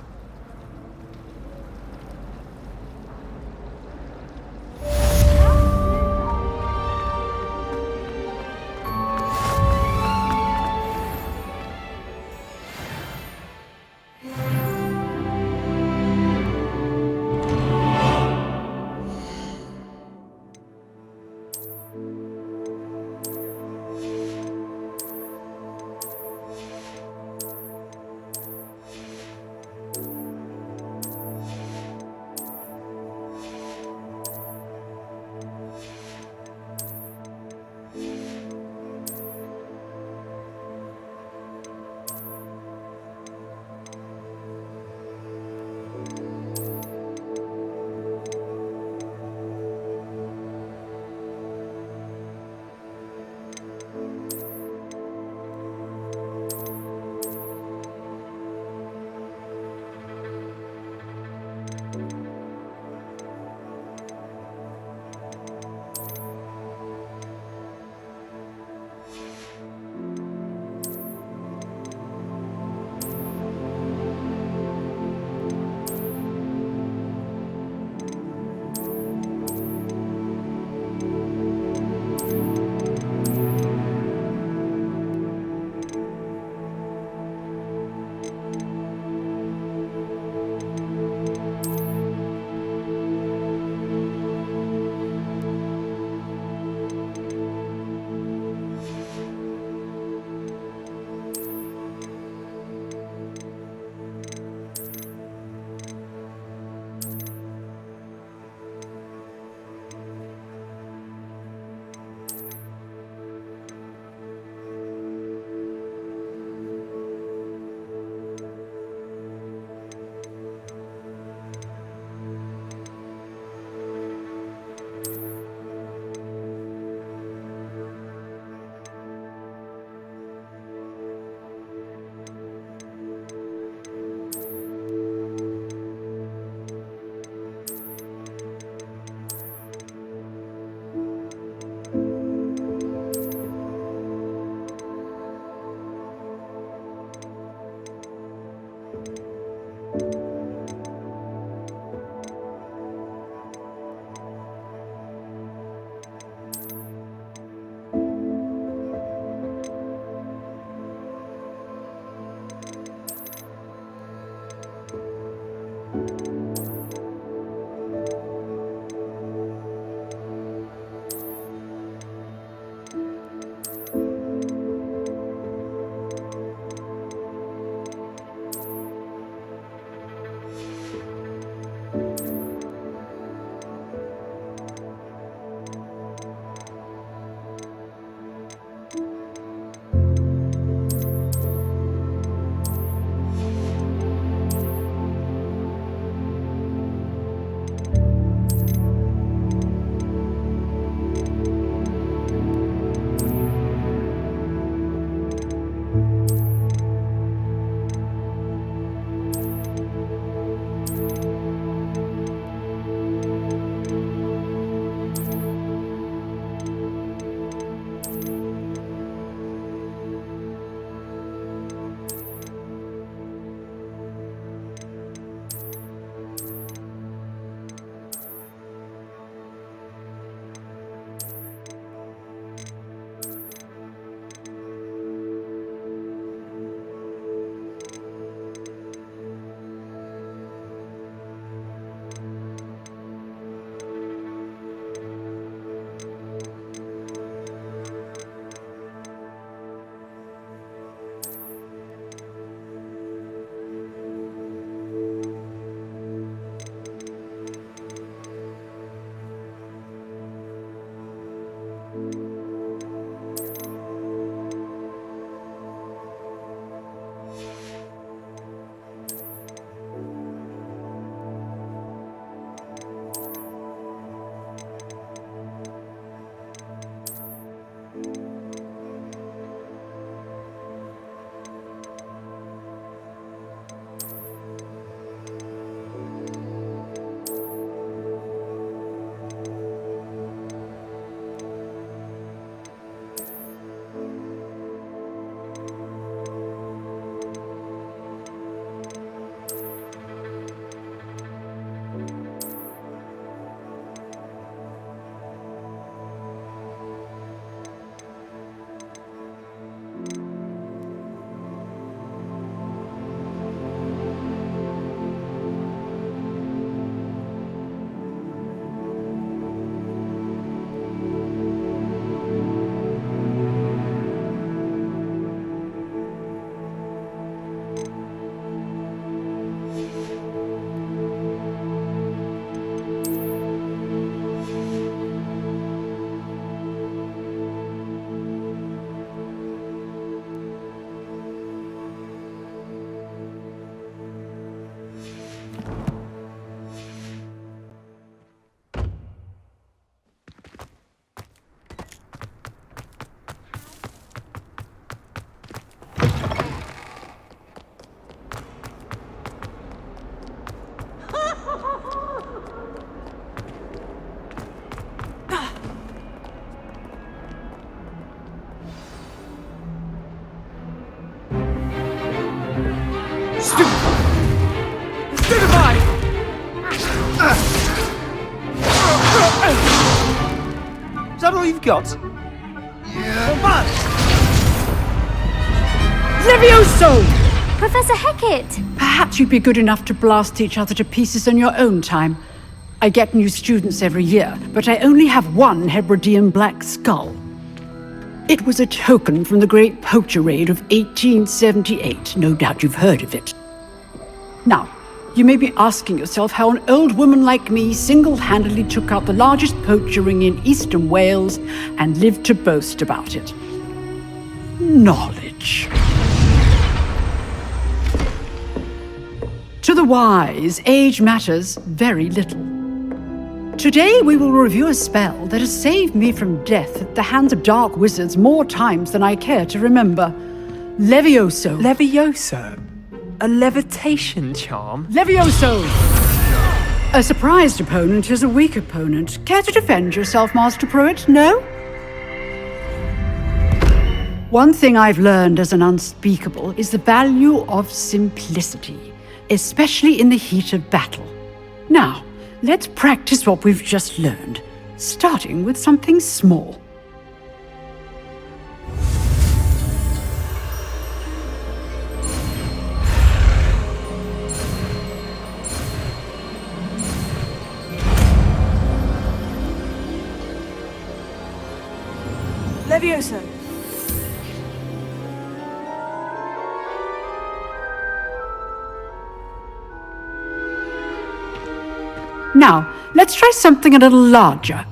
that all you've got? Yeah. Levioso! Professor Hecat! Perhaps you'd be good enough to blast each other to pieces in your own time. I get new students every year, but I only have one Hebridean black skull. It was a token from the Great Poacher Raid of 1878. No doubt you've heard of it. Now, you may be asking yourself how an old woman like me single-handedly took out the largest poacher ring in eastern Wales and lived to boast about it. Knowledge. To the wise, age matters very little. Today we will review a spell that has saved me from death at the hands of dark wizards more times than I care to remember. Levioso. Levioso? A levitation charm? Levioso! A surprised opponent is a weak opponent. Care to defend yourself, Master Pruitt? No? One thing I've learned as an unspeakable is the value of simplicity, especially in the heat of battle. Now, let's practice what we've just learned, starting with something small. Levioso. Now, let's try something a little larger.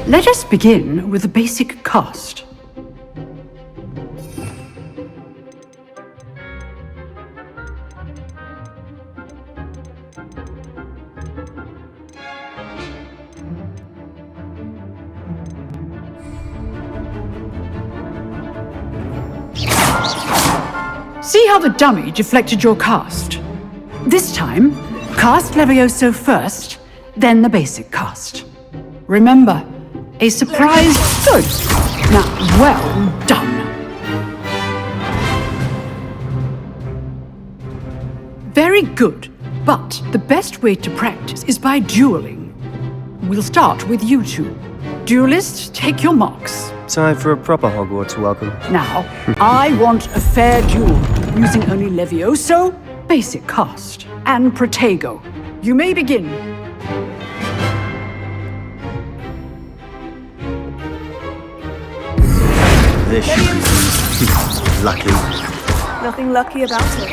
Let us begin with the basic cast. See how the dummy deflected your cast? This time, cast Levioso first, then the basic cast. Remember, a surprise. Good. Now, well done. Very good, but the best way to practice is by dueling. We'll start with you two. Duelists, take your marks. Time for a proper Hogwarts welcome. Now, I want a fair duel, using only Levioso, basic cast, and Protego. You may begin. This should be lucky. Nothing lucky about it.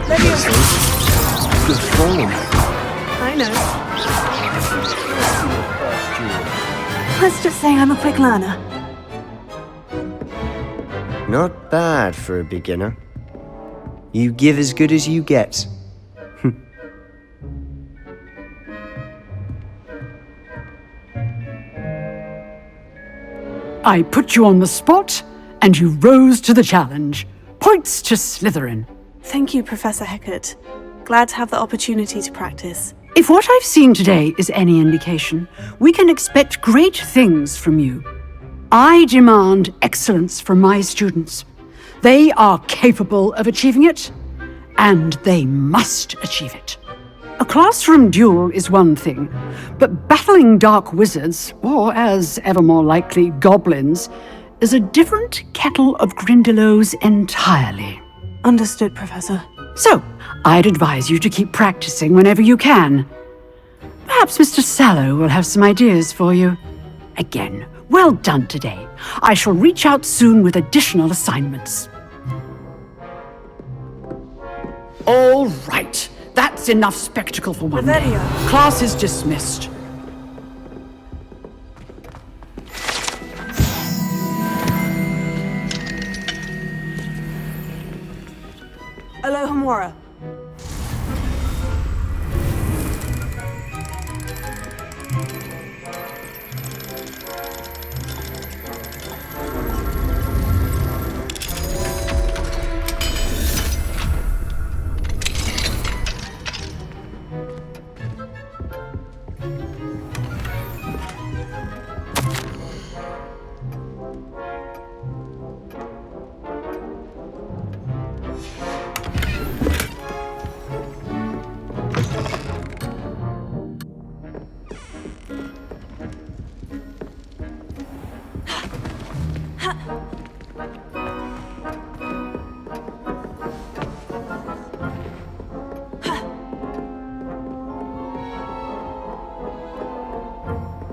Levioso. Good form. I know. Let's just say I'm a quick learner. Not bad for a beginner. You give as good as you get. I put you on the spot, and you rose to the challenge. Points to Slytherin. Thank you, Professor Hecat. Glad to have the opportunity to practice. If what I've seen today is any indication, we can expect great things from you. I demand excellence from my students. They are capable of achieving it, and they must achieve it. A classroom duel is one thing, but battling dark wizards, or as ever more likely, goblins, is a different kettle of Grindylows entirely. Understood, Professor. So, I'd advise you to keep practicing whenever you can. Perhaps Mr. Sallow will have some ideas for you. Again, well done today. I shall reach out soon with additional assignments. All right. That's enough spectacle for one day. Class is dismissed. Alohomora.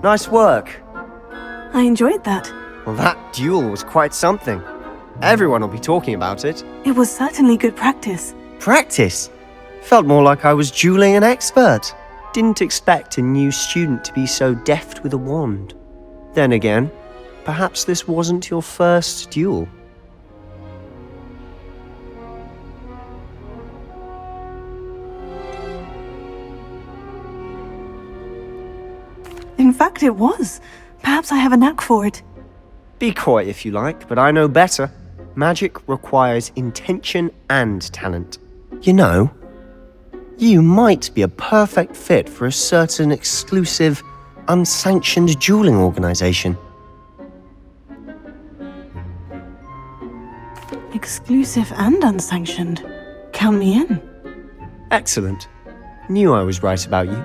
Nice work. I enjoyed that. Well, that duel was quite something. Everyone will be talking about it. It was certainly good practice. Practice? Felt more like I was dueling an expert. Didn't expect a new student to be so deft with a wand. Then again, perhaps this wasn't your first duel. In fact, it was. Perhaps I have a knack for it. Be coy if you like, but I know better. Magic requires intention and talent. You know, you might be a perfect fit for a certain exclusive, unsanctioned dueling organization. Exclusive and unsanctioned. Count me in. Excellent. Knew I was right about you.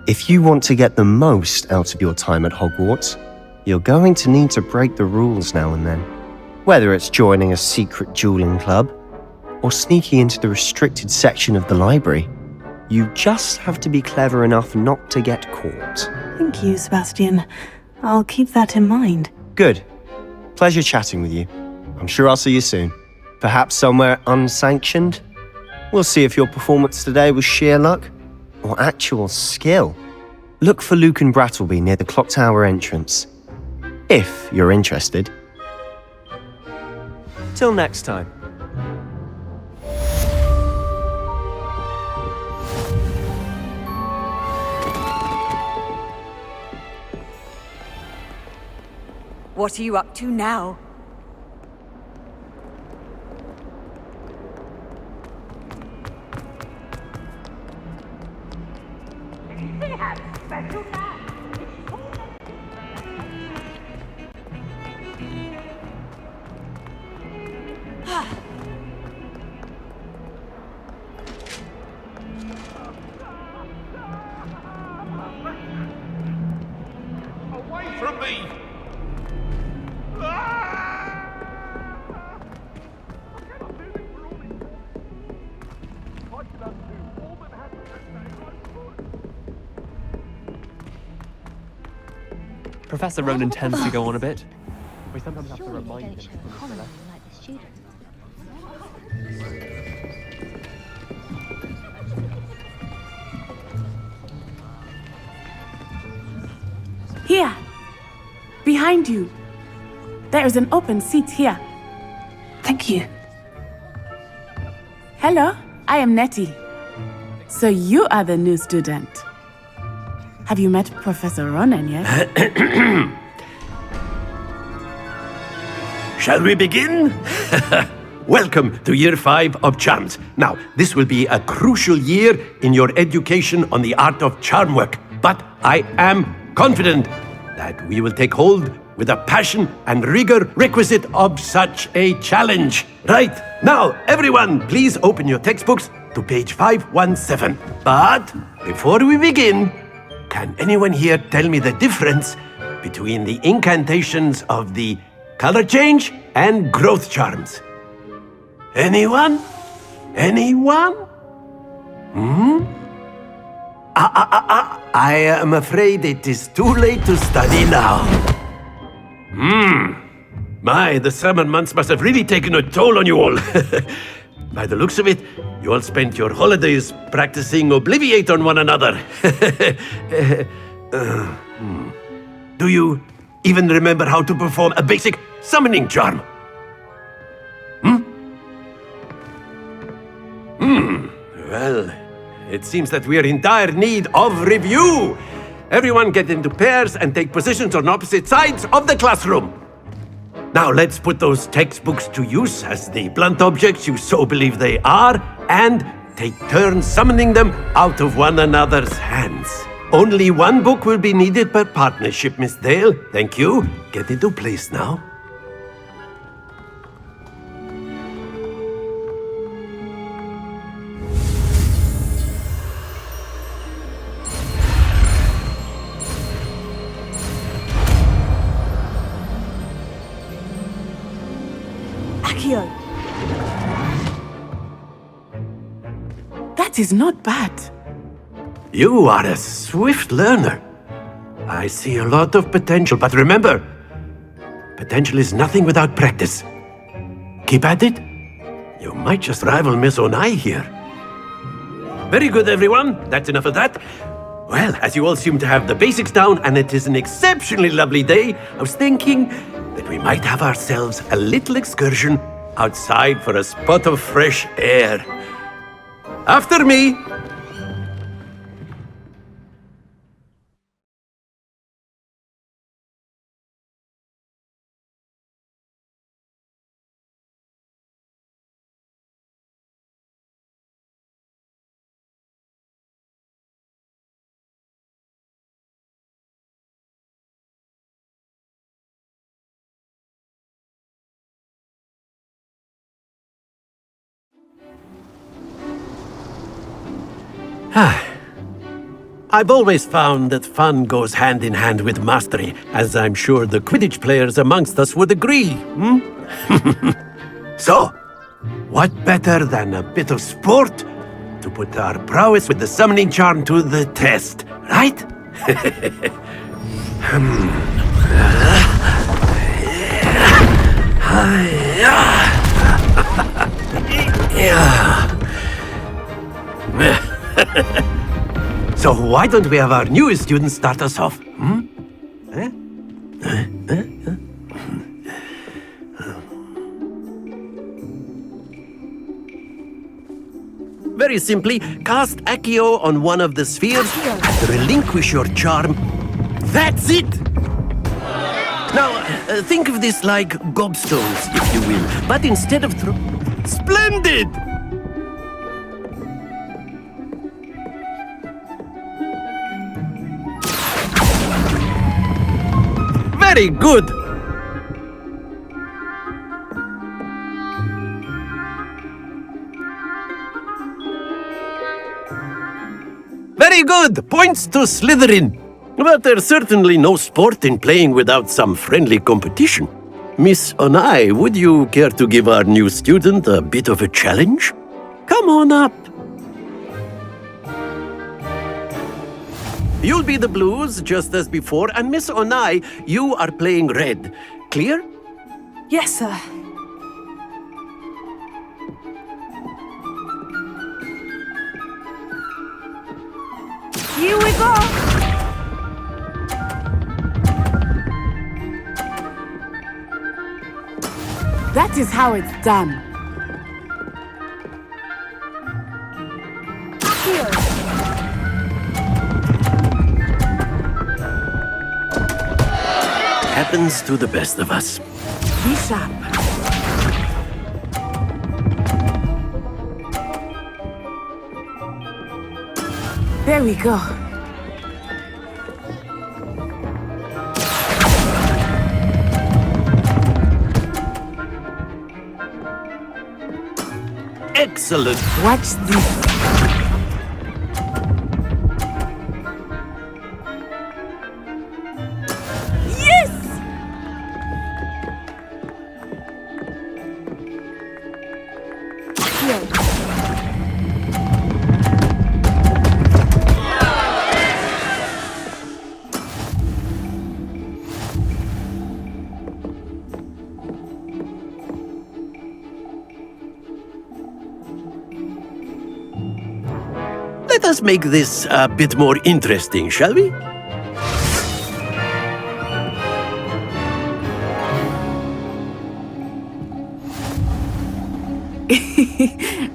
If you want to get the most out of your time at Hogwarts, you're going to need to break the rules now and then. Whether it's joining a secret dueling club, or sneaking into the restricted section of the library, you just have to be clever enough not to get caught. Thank you, Sebastian. I'll keep that in mind. Good. Pleasure chatting with you. I'm sure I'll see you soon. Perhaps somewhere unsanctioned? We'll see if your performance today was sheer luck or actual skill. Look for Luke and Brattleby near the clock tower entrance, if you're interested. Till next time. What are you up to now? Away from me! Professor Ronan tends to go on a bit. We sometimes have to remind him. Here! Behind you! There is an open seat here. Thank you. Hello, I am Nettie. So you are the new student. Have you met Professor Ronan yet? Shall we begin? Welcome to Year 5 of Charms. Now, this will be a crucial year in your education on the art of charm work, but I am confident that we will take hold with the passion and rigor requisite of such a challenge. Right, now, everyone, please open your textbooks to page 517. But before we begin, can anyone here tell me the difference between the incantations of the color change and growth charms? Anyone? Anyone? I am afraid it is too late to study now. My, the summer months must have really taken a toll on you all. By the looks of it, you all spent your holidays practicing Obliviate on one another. Do you even remember how to perform a basic summoning charm? Well, it seems that we are in dire need of review. Everyone get into pairs and take positions on opposite sides of the classroom. Now let's put those textbooks to use as the blunt objects you so believe they are, and take turns summoning them out of one another's hands. Only one book will be needed per partnership, Miss Dale. Thank you. Get into place now. That is not bad. You are a swift learner. I see a lot of potential, but remember, potential is nothing without practice. Keep at it. You might just rival Miss Onai here. Very good, everyone. That's enough of that. Well, as you all seem to have the basics down, and it is an exceptionally lovely day, I was thinking that we might have ourselves a little excursion outside for a spot of fresh air. After me! I've always found that fun goes hand in hand with mastery, as I'm sure the Quidditch players amongst us would agree. So, what better than a bit of sport to put our prowess with the summoning charm to the test, right? So why don't we have our newest student start us off? Very simply, cast Accio on one of the spheres and relinquish your charm. That's it! Now, think of this like gobstones, if you will, but instead of Splendid! Very good! Very good! Points to Slytherin. But there's certainly no sport in playing without some friendly competition. Miss Onai, would you care to give our new student a bit of a challenge? Come on up. You'll be the blues, just as before, and Miss Onai, you are playing red. Clear? Yes, sir. Here we go! That is how it's done. Here. Happens to the best of us. Be sharp. There we go. Excellent. Watch this. Let us make this a bit more interesting, shall we?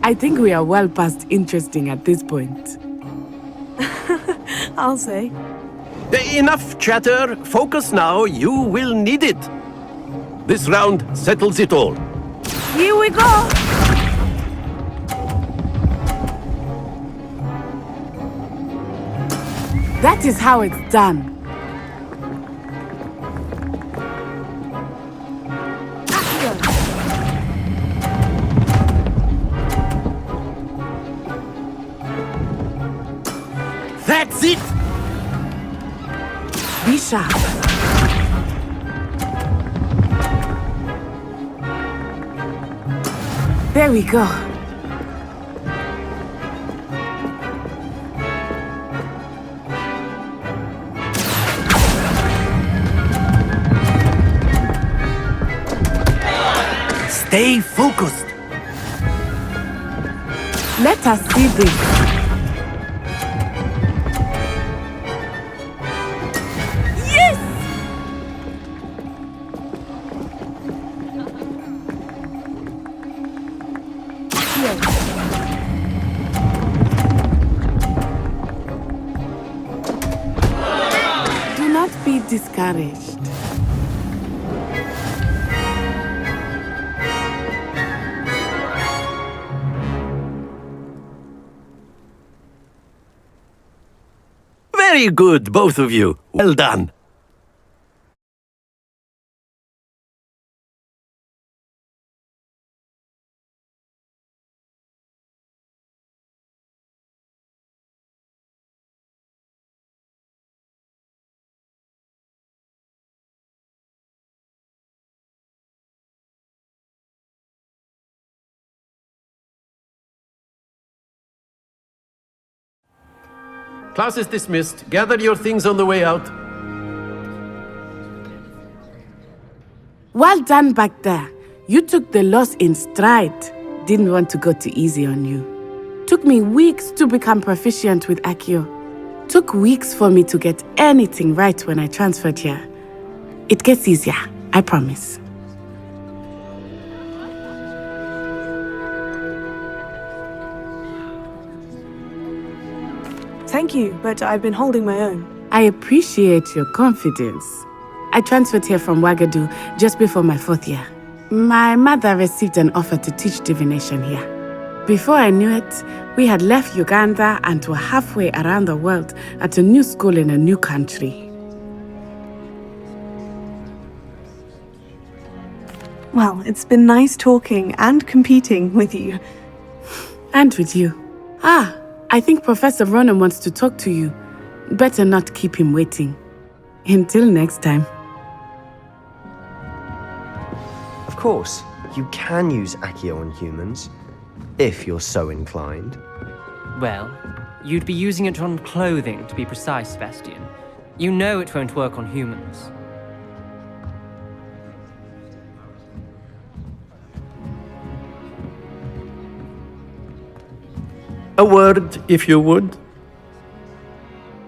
I think we are well past interesting at this point. I'll say. Enough chatter. Focus now. You will need it. This round settles it all. Here we go! That is how it's done. That's it! Be sharp. There we go. Stay focused. Let us see this. Yes! Do not be discouraged. Very good, both of you. Well done. Class is dismissed. Gather your things on the way out. Well done back there. You took the loss in stride. Didn't want to go too easy on you. Took me weeks to become proficient with Accio. Took weeks for me to get anything right when I transferred here. It gets easier, I promise. Thank you, but I've been holding my own. I appreciate your confidence. I transferred here from Wagadu just before my 4th year. My mother received an offer to teach divination here. Before I knew it, we had left Uganda and were halfway around the world at a new school in a new country. Well, it's been nice talking and competing with you. And with you. I think Professor Ronan wants to talk to you. Better not keep him waiting. Until next time. Of course, you can use Accio on humans, if you're so inclined. Well, you'd be using it on clothing, to be precise, Sebastian. You know it won't work on humans. A word, if you would.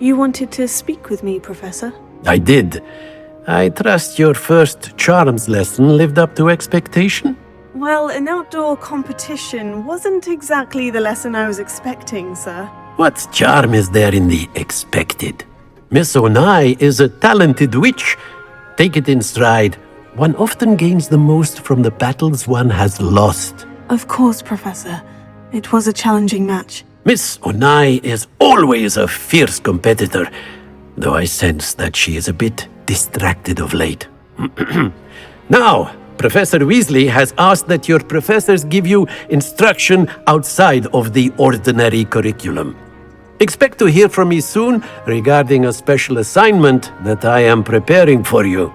You wanted to speak with me, Professor? I did. I trust your first charms lesson lived up to expectation? Well, an outdoor competition wasn't exactly the lesson I was expecting, sir. What charm is there in the expected? Miss Onai is a talented witch. Take it in stride. One often gains the most from the battles one has lost. Of course, Professor. It was a challenging match. Miss Onai is always a fierce competitor, though I sense that she is a bit distracted of late. Now, Professor Weasley has asked that your professors give you instruction outside of the ordinary curriculum. Expect to hear from me soon regarding a special assignment that I am preparing for you.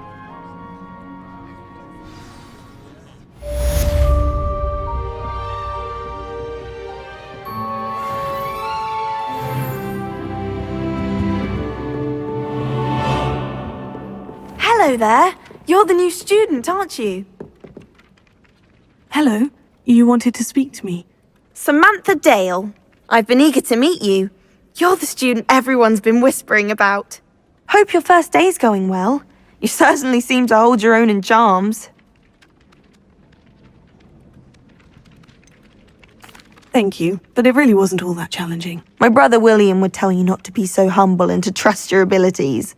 Hello there. You're the new student, aren't you? Hello. You wanted to speak to me. Samantha Dale. I've been eager to meet you. You're the student everyone's been whispering about. Hope your first day's going well. You certainly seem to hold your own in charms. Thank you, but it really wasn't all that challenging. My brother William would tell you not to be so humble and to trust your abilities.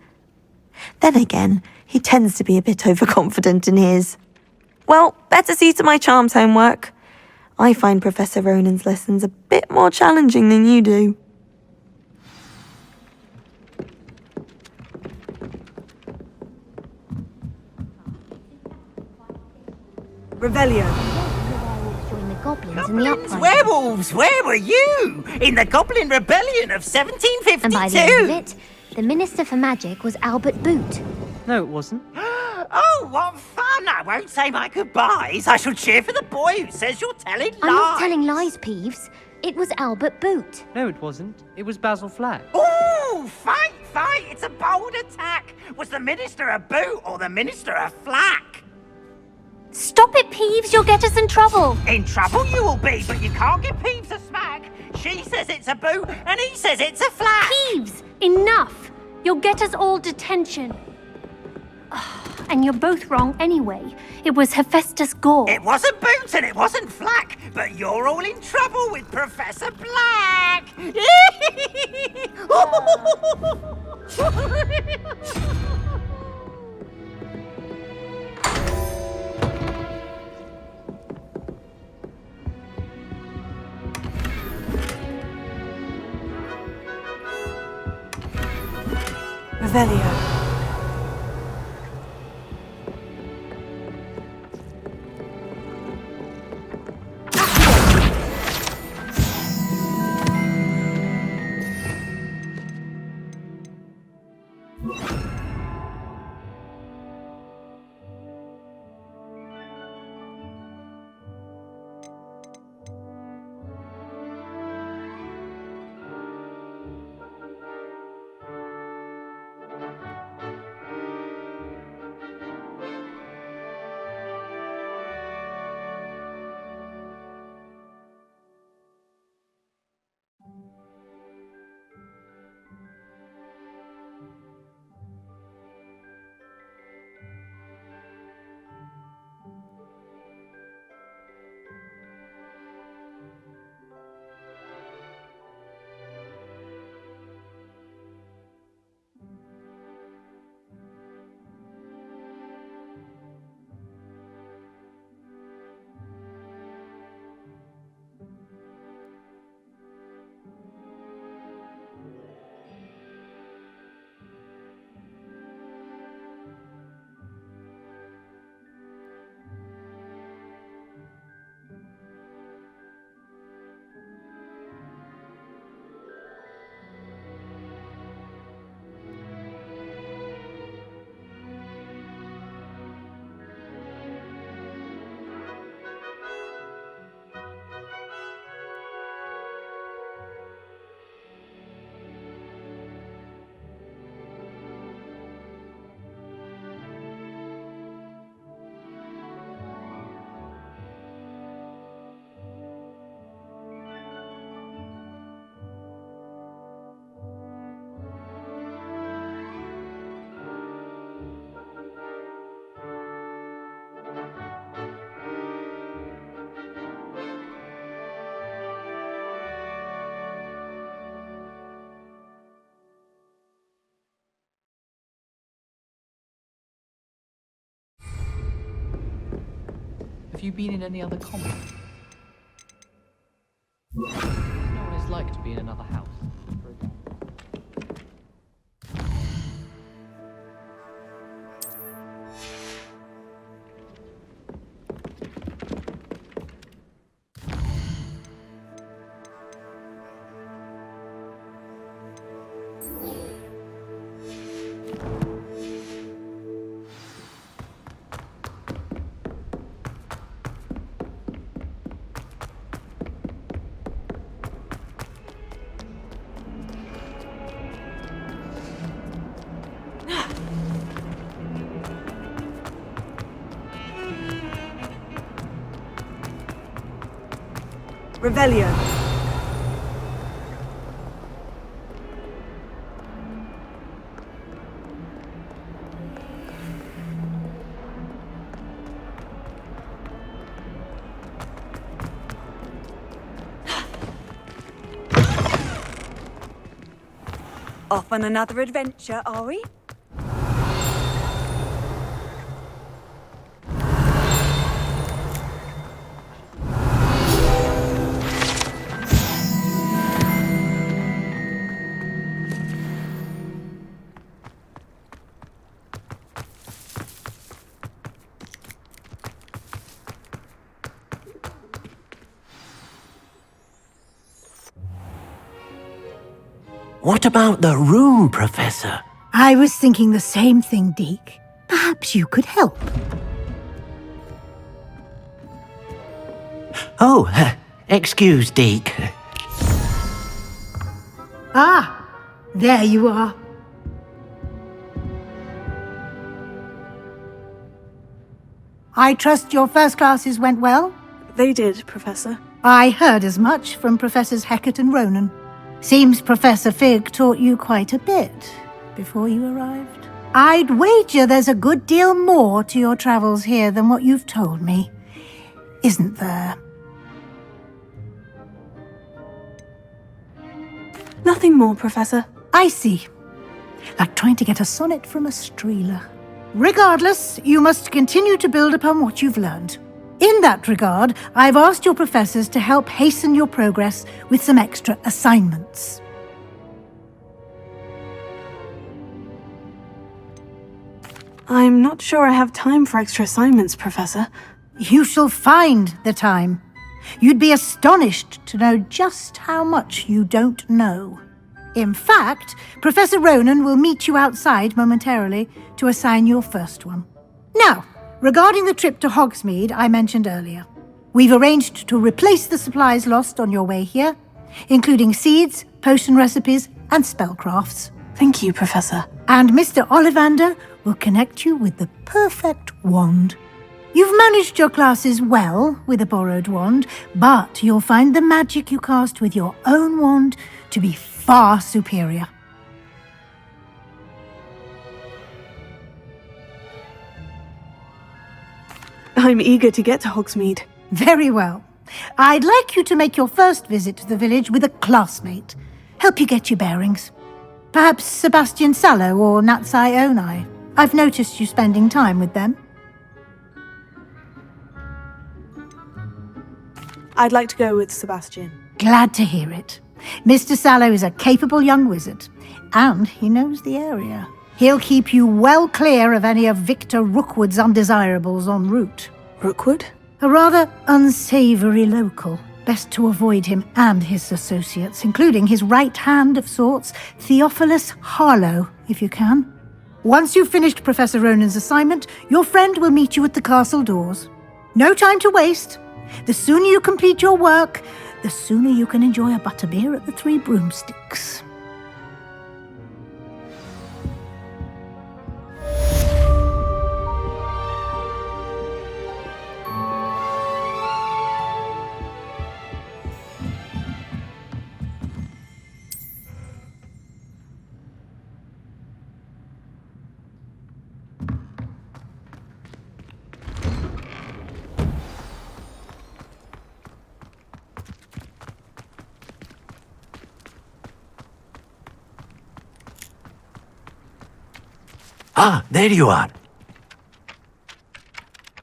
Then again, he tends to be a bit overconfident in his. Well, better see to my charms homework. I find Professor Ronan's lessons a bit more challenging than you do. Revelio. Goblins, werewolves, where were you? In the Goblin Rebellion of 1752! And by the end of it, the Minister for Magic was Albert Boot. No, it wasn't. Oh, what fun! I won't say my goodbyes. I shall cheer for the boy who says you're telling lies. I'm not telling lies, Peeves. It was Albert Boot. No, it wasn't. It was Basil Flack. Ooh, fight! It's a bold attack. Was the Minister a boot or the Minister a flack? Stop it, Peeves. You'll get us in trouble. In trouble you will be, but you can't give Peeves a smack. She says it's a boo, and he says it's a flat. Peeves, enough. You'll get us all detention. And you're both wrong anyway. It was Hephaestus Gore. It wasn't Boots and it wasn't Flack, but you're all in trouble with Professor Black. Revelio. Have you been in any other common? You know what it's like to be in another house for a day. Revelio. Off on another adventure, are we? What about the room, Professor? I was thinking the same thing, Deke. Perhaps you could help. Oh, excuse, Deke. Ah, there you are. I trust your first classes went well? They did, Professor. I heard as much from Professors Hecat and Ronan. Seems Professor Fig taught you quite a bit before you arrived. I'd wager there's a good deal more to your travels here than what you've told me, isn't there? Nothing more, Professor. I see. Like trying to get a sonnet from a streeler. Regardless, you must continue to build upon what you've learned. In that regard, I've asked your professors to help hasten your progress with some extra assignments. I'm not sure I have time for extra assignments, Professor. You shall find the time. You'd be astonished to know just how much you don't know. In fact, Professor Ronan will meet you outside momentarily to assign your first one. Now, regarding the trip to Hogsmeade I mentioned earlier, we've arranged to replace the supplies lost on your way here, including seeds, potion recipes, and spellcrafts. Thank you, Professor. And Mr. Ollivander will connect you with the perfect wand. You've managed your classes well with a borrowed wand, but you'll find the magic you cast with your own wand to be far superior. I'm eager to get to Hogsmeade. Very well. I'd like you to make your first visit to the village with a classmate. Help you get your bearings. Perhaps Sebastian Sallow or Natsai Onai. I've noticed you spending time with them. I'd like to go with Sebastian. Glad to hear it. Mr. Sallow is a capable young wizard, and he knows the area. He'll keep you well clear of any of Victor Rookwood's undesirables en route. Rookwood? A rather unsavoury local. Best to avoid him and his associates, including his right hand of sorts, Theophilus Harlow, if you can. Once you've finished Professor Ronan's assignment, your friend will meet you at the castle doors. No time to waste. The sooner you complete your work, the sooner you can enjoy a butterbeer at the Three Broomsticks. Ah, there you are.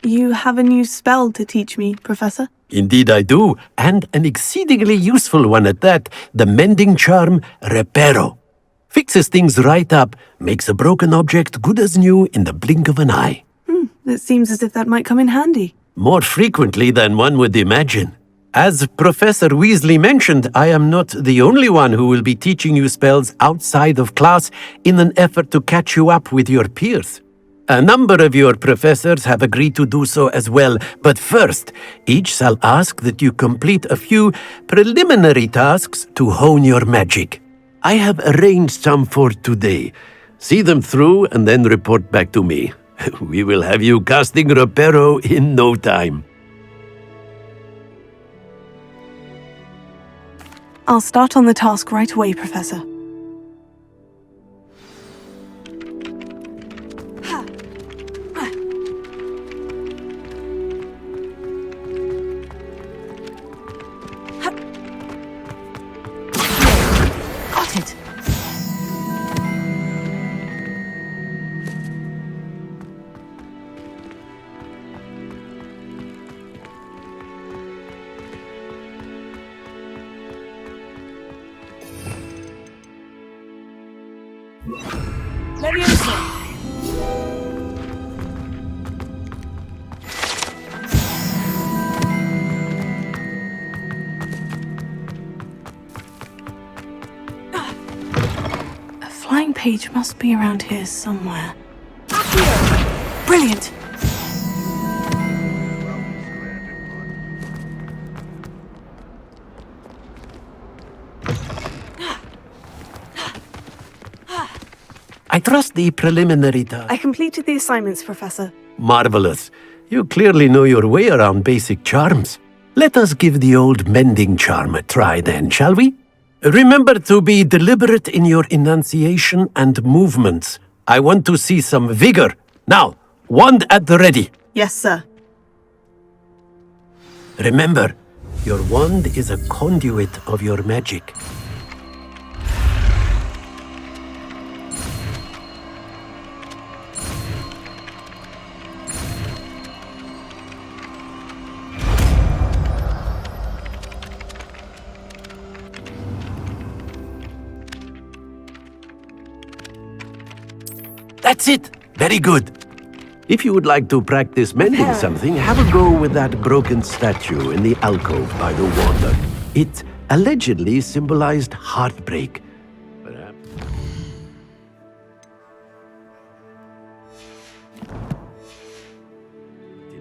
You have a new spell to teach me, Professor? Indeed I do, and an exceedingly useful one at that, the mending charm Reparo. Fixes things right up, makes a broken object good as new in the blink of an eye. It seems as if that might come in handy. More frequently than one would imagine. As Professor Weasley mentioned, I am not the only one who will be teaching you spells outside of class in an effort to catch you up with your peers. A number of your professors have agreed to do so as well, but first, each shall ask that you complete a few preliminary tasks to hone your magic. I have arranged some for today. See them through and then report back to me. We will have you casting Reparo in no time. I'll start on the task right away, Professor. Got it! A flying page must be around here somewhere. Brilliant! I trust the preliminary task. I completed the assignments, Professor. Marvelous. You clearly know your way around basic charms. Let us give the old mending charm a try then, shall we? Remember to be deliberate in your enunciation and movements. I want to see some vigor. Now, wand at the ready. Yes, sir. Remember, your wand is a conduit of your magic. That's it! Very good. If you would like to practice mending something, have a go with that broken statue in the alcove by the water. It allegedly symbolized heartbreak. Perhaps.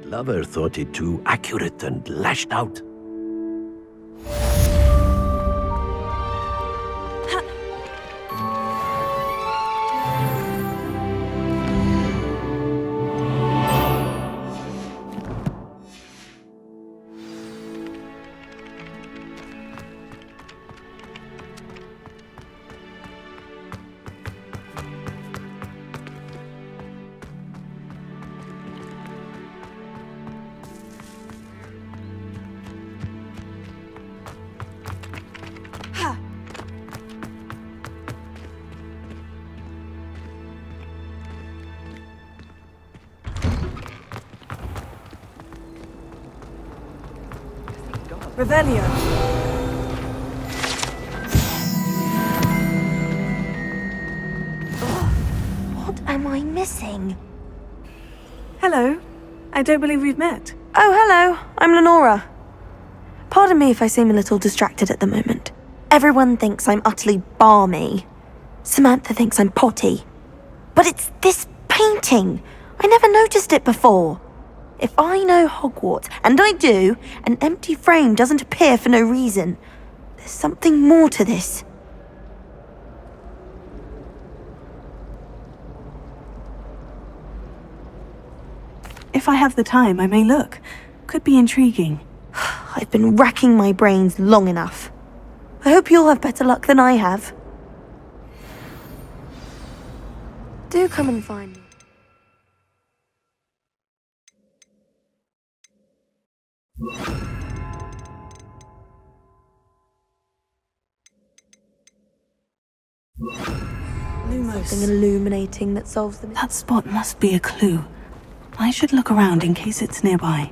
The lover thought it too accurate and lashed out. Revelio. What am I missing? Hello. I don't believe we've met. Oh, hello. I'm Lenora. Pardon me if I seem a little distracted at the moment. Everyone thinks I'm utterly balmy. Samantha thinks I'm potty. But it's this painting. I never noticed it before. If I know Hogwarts, and I do, an empty frame doesn't appear for no reason. There's something more to this. If I have the time, I may look. Could be intriguing. I've been racking my brains long enough. I hope you'll have better luck than I have. Do come and find me. Something illuminating that solves the That spot must be a clue. I should look around in case it's nearby.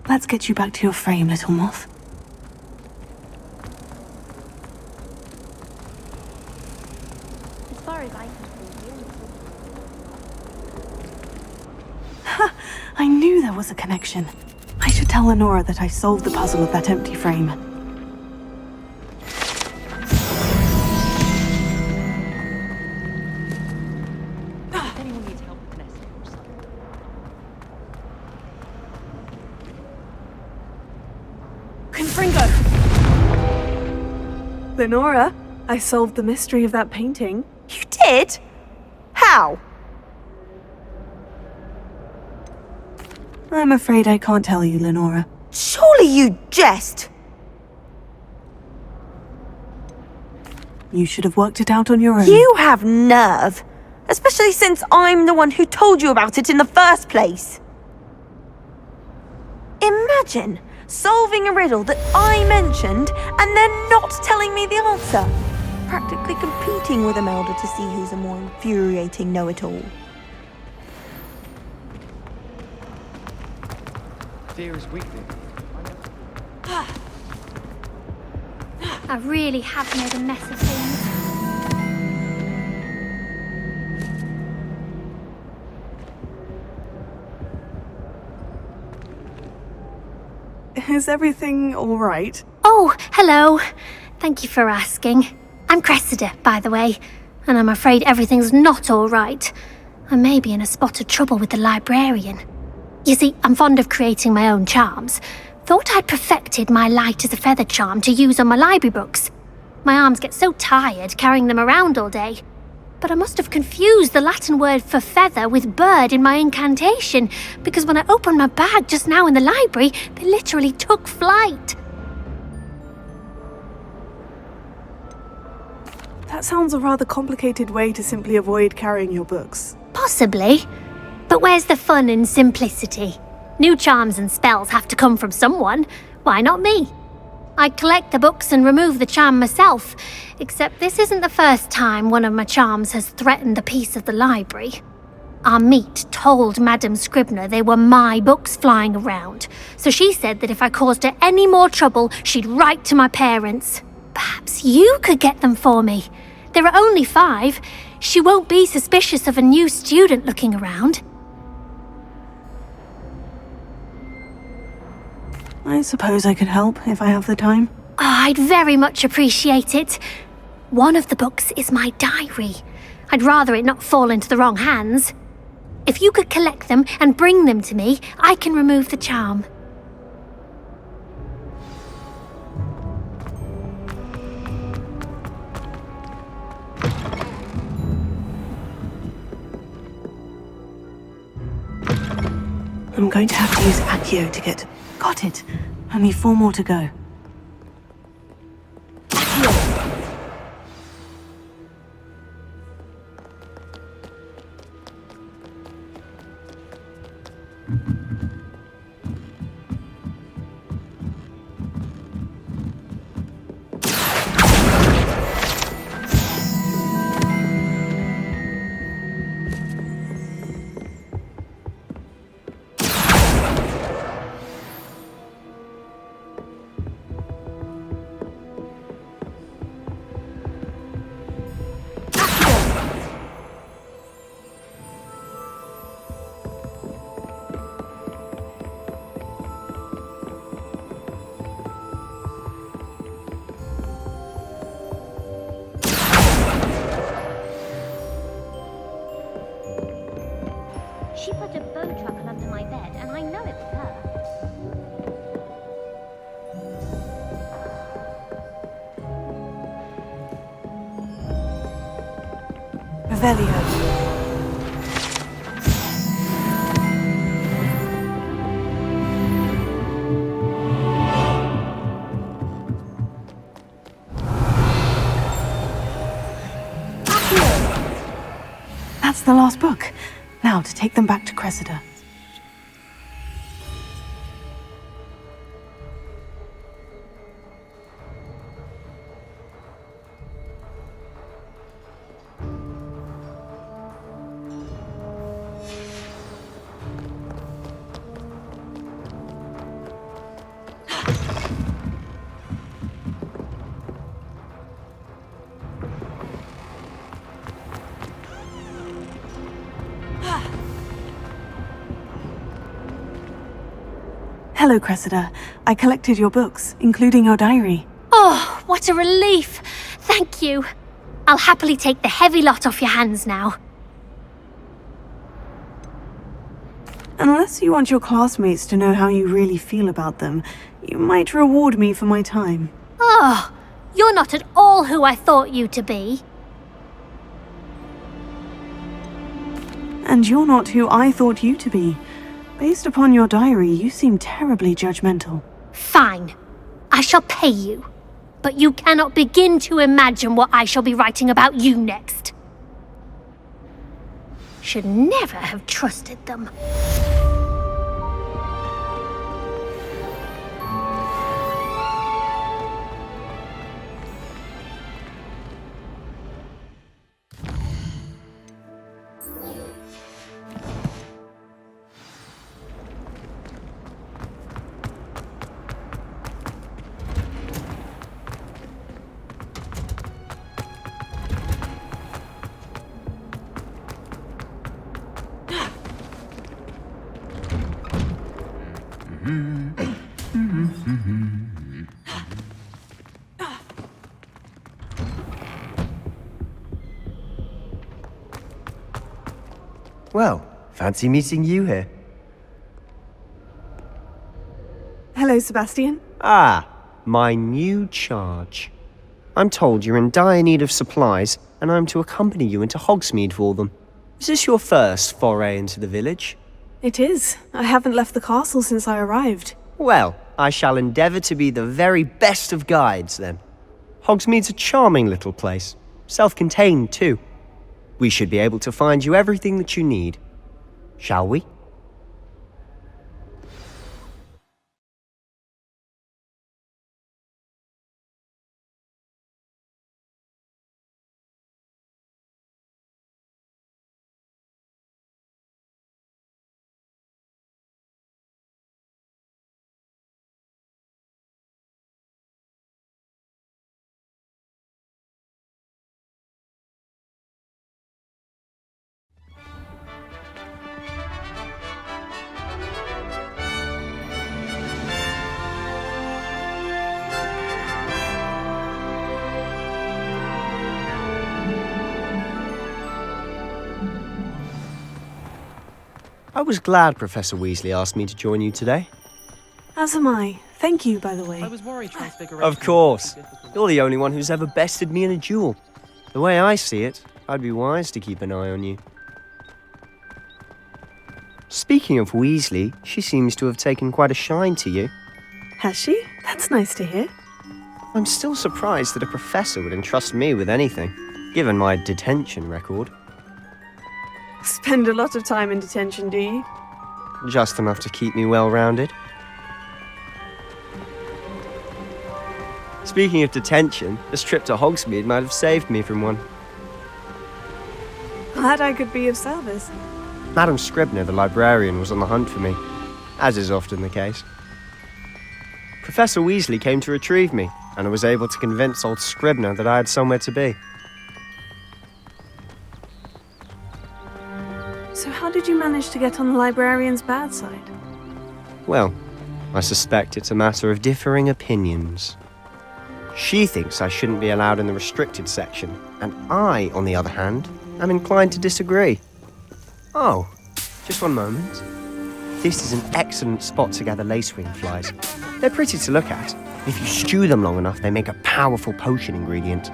Let's get you back to your frame, little moth. As far as I can Ha! I knew there was a connection. I should tell Lenora that I solved the puzzle of that empty frame. Lenora, I solved the mystery of that painting. You did? How? I'm afraid I can't tell you, Lenora. Surely you jest! You should have worked it out on your own. You have nerve! Especially since I'm the one who told you about it in the first place. Imagine solving a riddle that I mentioned and then not telling me the answer. Practically competing with Imelda to see who's a more infuriating know-it-all. Fear is weakness. I really have made a mess of things. Is everything all right? Oh, hello. Thank you for asking. I'm Cressida, by the way, and I'm afraid everything's not all right. I may be in a spot of trouble with the librarian. You see, I'm fond of creating my own charms. Thought I'd perfected my light as a feather charm to use on my library books. My arms get so tired carrying them around all day. But I must have confused the Latin word for feather with bird in my incantation, because when I opened my bag just now in the library, they literally took flight. That sounds a rather complicated way to simply avoid carrying your books. Possibly. But where's the fun in simplicity? New charms and spells have to come from someone. Why not me? I collect the books and remove the charm myself, except this isn't the first time one of my charms has threatened the peace of the library. Our meet told Madame Scribner they were my books flying around, so she said that if I caused her any more trouble, she'd write to my parents. Perhaps you could get them for me. There are only 5. She won't be suspicious of a new student looking around. I suppose I could help if I have the time. Oh, I'd very much appreciate it. One of the books is my diary. I'd rather it not fall into the wrong hands. If you could collect them and bring them to me, I can remove the charm. I'm going to have to use Accio to get... Got it. Only 4 more to go. She put a bow truckle under my bed, and I know it was her. Revelio. That's the last book. Now to take them back to Cressida. Hello, Cressida. I collected your books, including your diary. Oh, what a relief! Thank you. I'll happily take the heavy lot off your hands now. Unless you want your classmates to know how you really feel about them, you might reward me for my time. Oh, you're not at all who I thought you to be. And you're not who I thought you to be. Based upon your diary, you seem terribly judgmental. Fine. I shall pay you. But you cannot begin to imagine what I shall be writing about you next. Should never have trusted them. Well, fancy meeting you here. Hello, Sebastian. Ah, my new charge. I'm told you're in dire need of supplies, and I'm to accompany you into Hogsmeade for them. Is this your first foray into the village? It is. I haven't left the castle since I arrived. Well, I shall endeavour to be the very best of guides, then. Hogsmeade's a charming little place. Self-contained, too. We should be able to find you everything that you need. Shall we? I was glad Professor Weasley asked me to join you today. As am I. Thank you, by the way. I was worried Transfiguration. Of course. You're the only one who's ever bested me in a duel. The way I see it, I'd be wise to keep an eye on you. Speaking of Weasley, she seems to have taken quite a shine to you. Has she? That's nice to hear. I'm still surprised that a professor would entrust me with anything, given my detention record. Spend a lot of time in detention, do you? Just enough to keep me well-rounded. Speaking of detention, this trip to Hogsmeade might have saved me from one. Glad I could be of service. Madam Scribner, the librarian, was on the hunt for me, as is often the case. Professor Weasley came to retrieve me, and I was able to convince old Scribner that I had somewhere to be. So how did you manage to get on the librarian's bad side? Well, I suspect it's a matter of differing opinions. She thinks I shouldn't be allowed in the restricted section, and I, on the other hand, am inclined to disagree. Oh, just one moment. This is an excellent spot to gather lacewing flies. They're pretty to look at. If you stew them long enough, they make a powerful potion ingredient.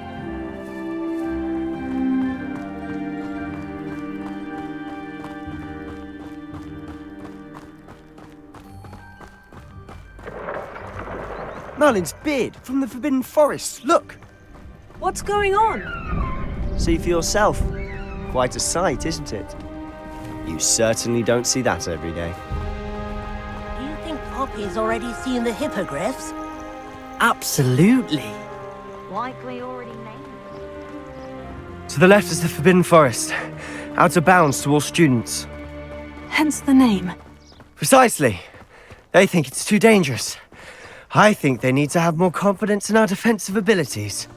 Merlin's beard from the Forbidden Forest. Look! What's going on? See for yourself. Quite a sight, isn't it? You certainly don't see that every day. Do you think Poppy's already seen the hippogriffs? Absolutely. Likely already named. To the left is the Forbidden Forest. Out of bounds to all students. Hence the name. Precisely. They think it's too dangerous. I think they need to have more confidence in our defensive abilities.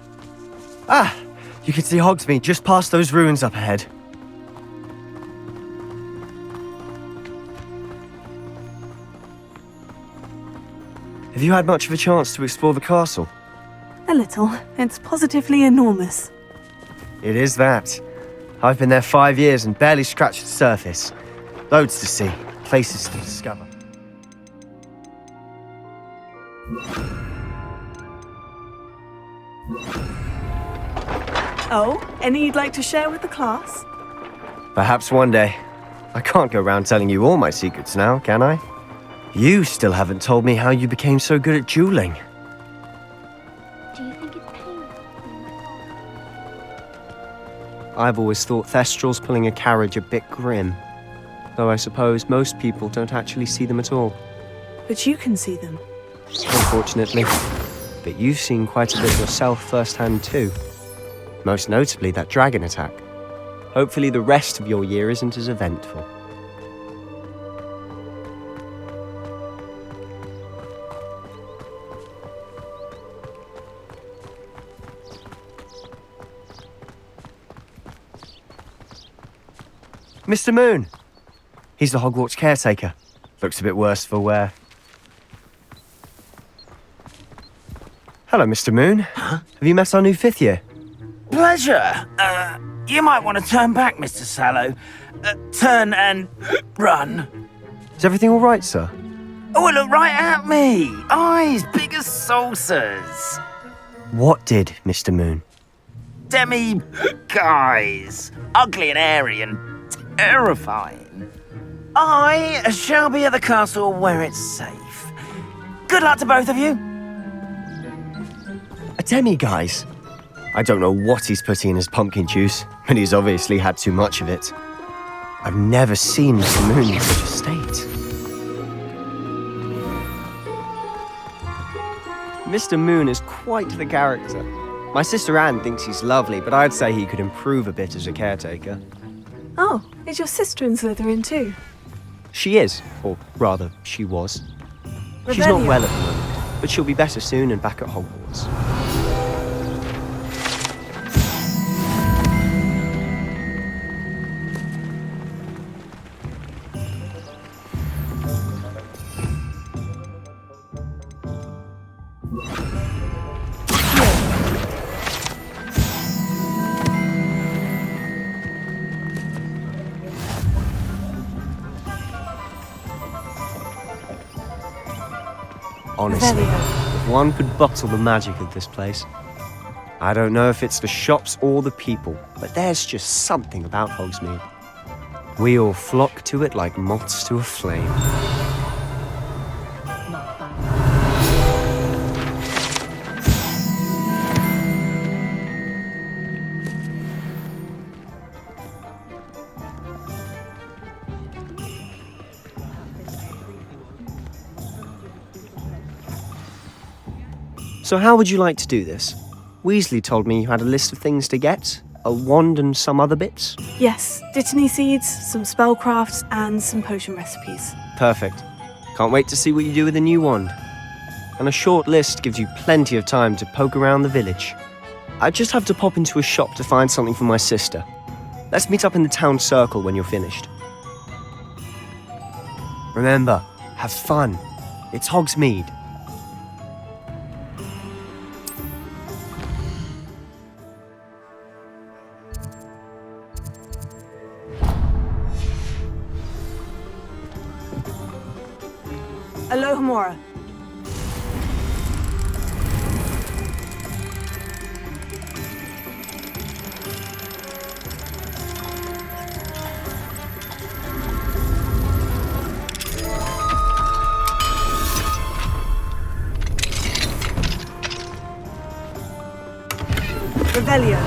Ah! You can see Hogsmeade just past those ruins up ahead. Have you had much of a chance to explore the castle? A little. It's positively enormous. It is that. I've been there 5 years and barely scratched the surface. Loads to see, places to discover. Oh, any you'd like to share with the class? Perhaps one day. I can't go around telling you all my secrets now, can I? You still haven't told me how you became so good at dueling. Do you think it's painful? I've always thought Thestrals pulling a carriage a bit grim. Though I suppose most people don't actually see them at all. But you can see them. Unfortunately. But you've seen quite a bit yourself firsthand too. Most notably that dragon attack. Hopefully the rest of your year isn't as eventful. Mr. Moon! He's the Hogwarts caretaker. Looks a bit worse for wear. Hello, Mr. Moon. Huh? Have you met our new 5th year? Pleasure. You might want to turn back, Mr. Sallow. Turn and run. Is everything all right, sir? Oh, look right at me. Eyes big as saucers. What did, Mr. Moon? Demi guys. Ugly and airy and terrifying. I shall be at the castle where it's safe. Good luck to both of you. A demi-guise? I don't know what he's putting in his pumpkin juice, but he's obviously had too much of it. I've never seen Mr. Moon in such a state. Mr. Moon is quite the character. My sister Anne thinks he's lovely, but I'd say he could improve a bit as a caretaker. Oh, is your sister in Slytherin too? She is, or rather, she was. She's not well at the moment, but she'll be better soon and back at Hogwarts. Honestly, if one could bottle the magic of this place. I don't know if it's the shops or the people, but there's just something about Hogsmeade. We all flock to it like moths to a flame. So how would you like to do this? Weasley told me you had a list of things to get, a wand and some other bits. Yes, dittany seeds, some spellcrafts, and some potion recipes. Perfect. Can't wait to see what you do with the new wand. And a short list gives you plenty of time to poke around the village. I just have to pop into a shop to find something for my sister. Let's meet up in the town circle when you're finished. Remember, have fun. It's Hogsmeade. Alohomora. Revelio.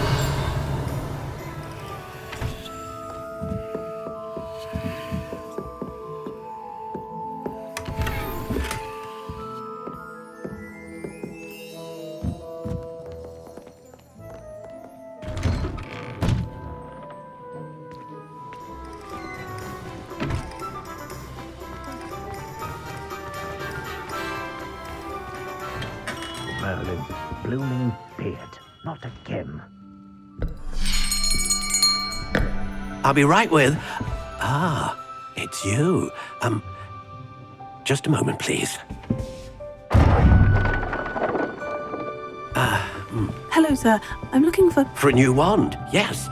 Merlin, blooming beard, not again. I'll be right with... Ah, it's you. Just a moment, please. Hello, sir. I'm looking for... For a new wand, yes.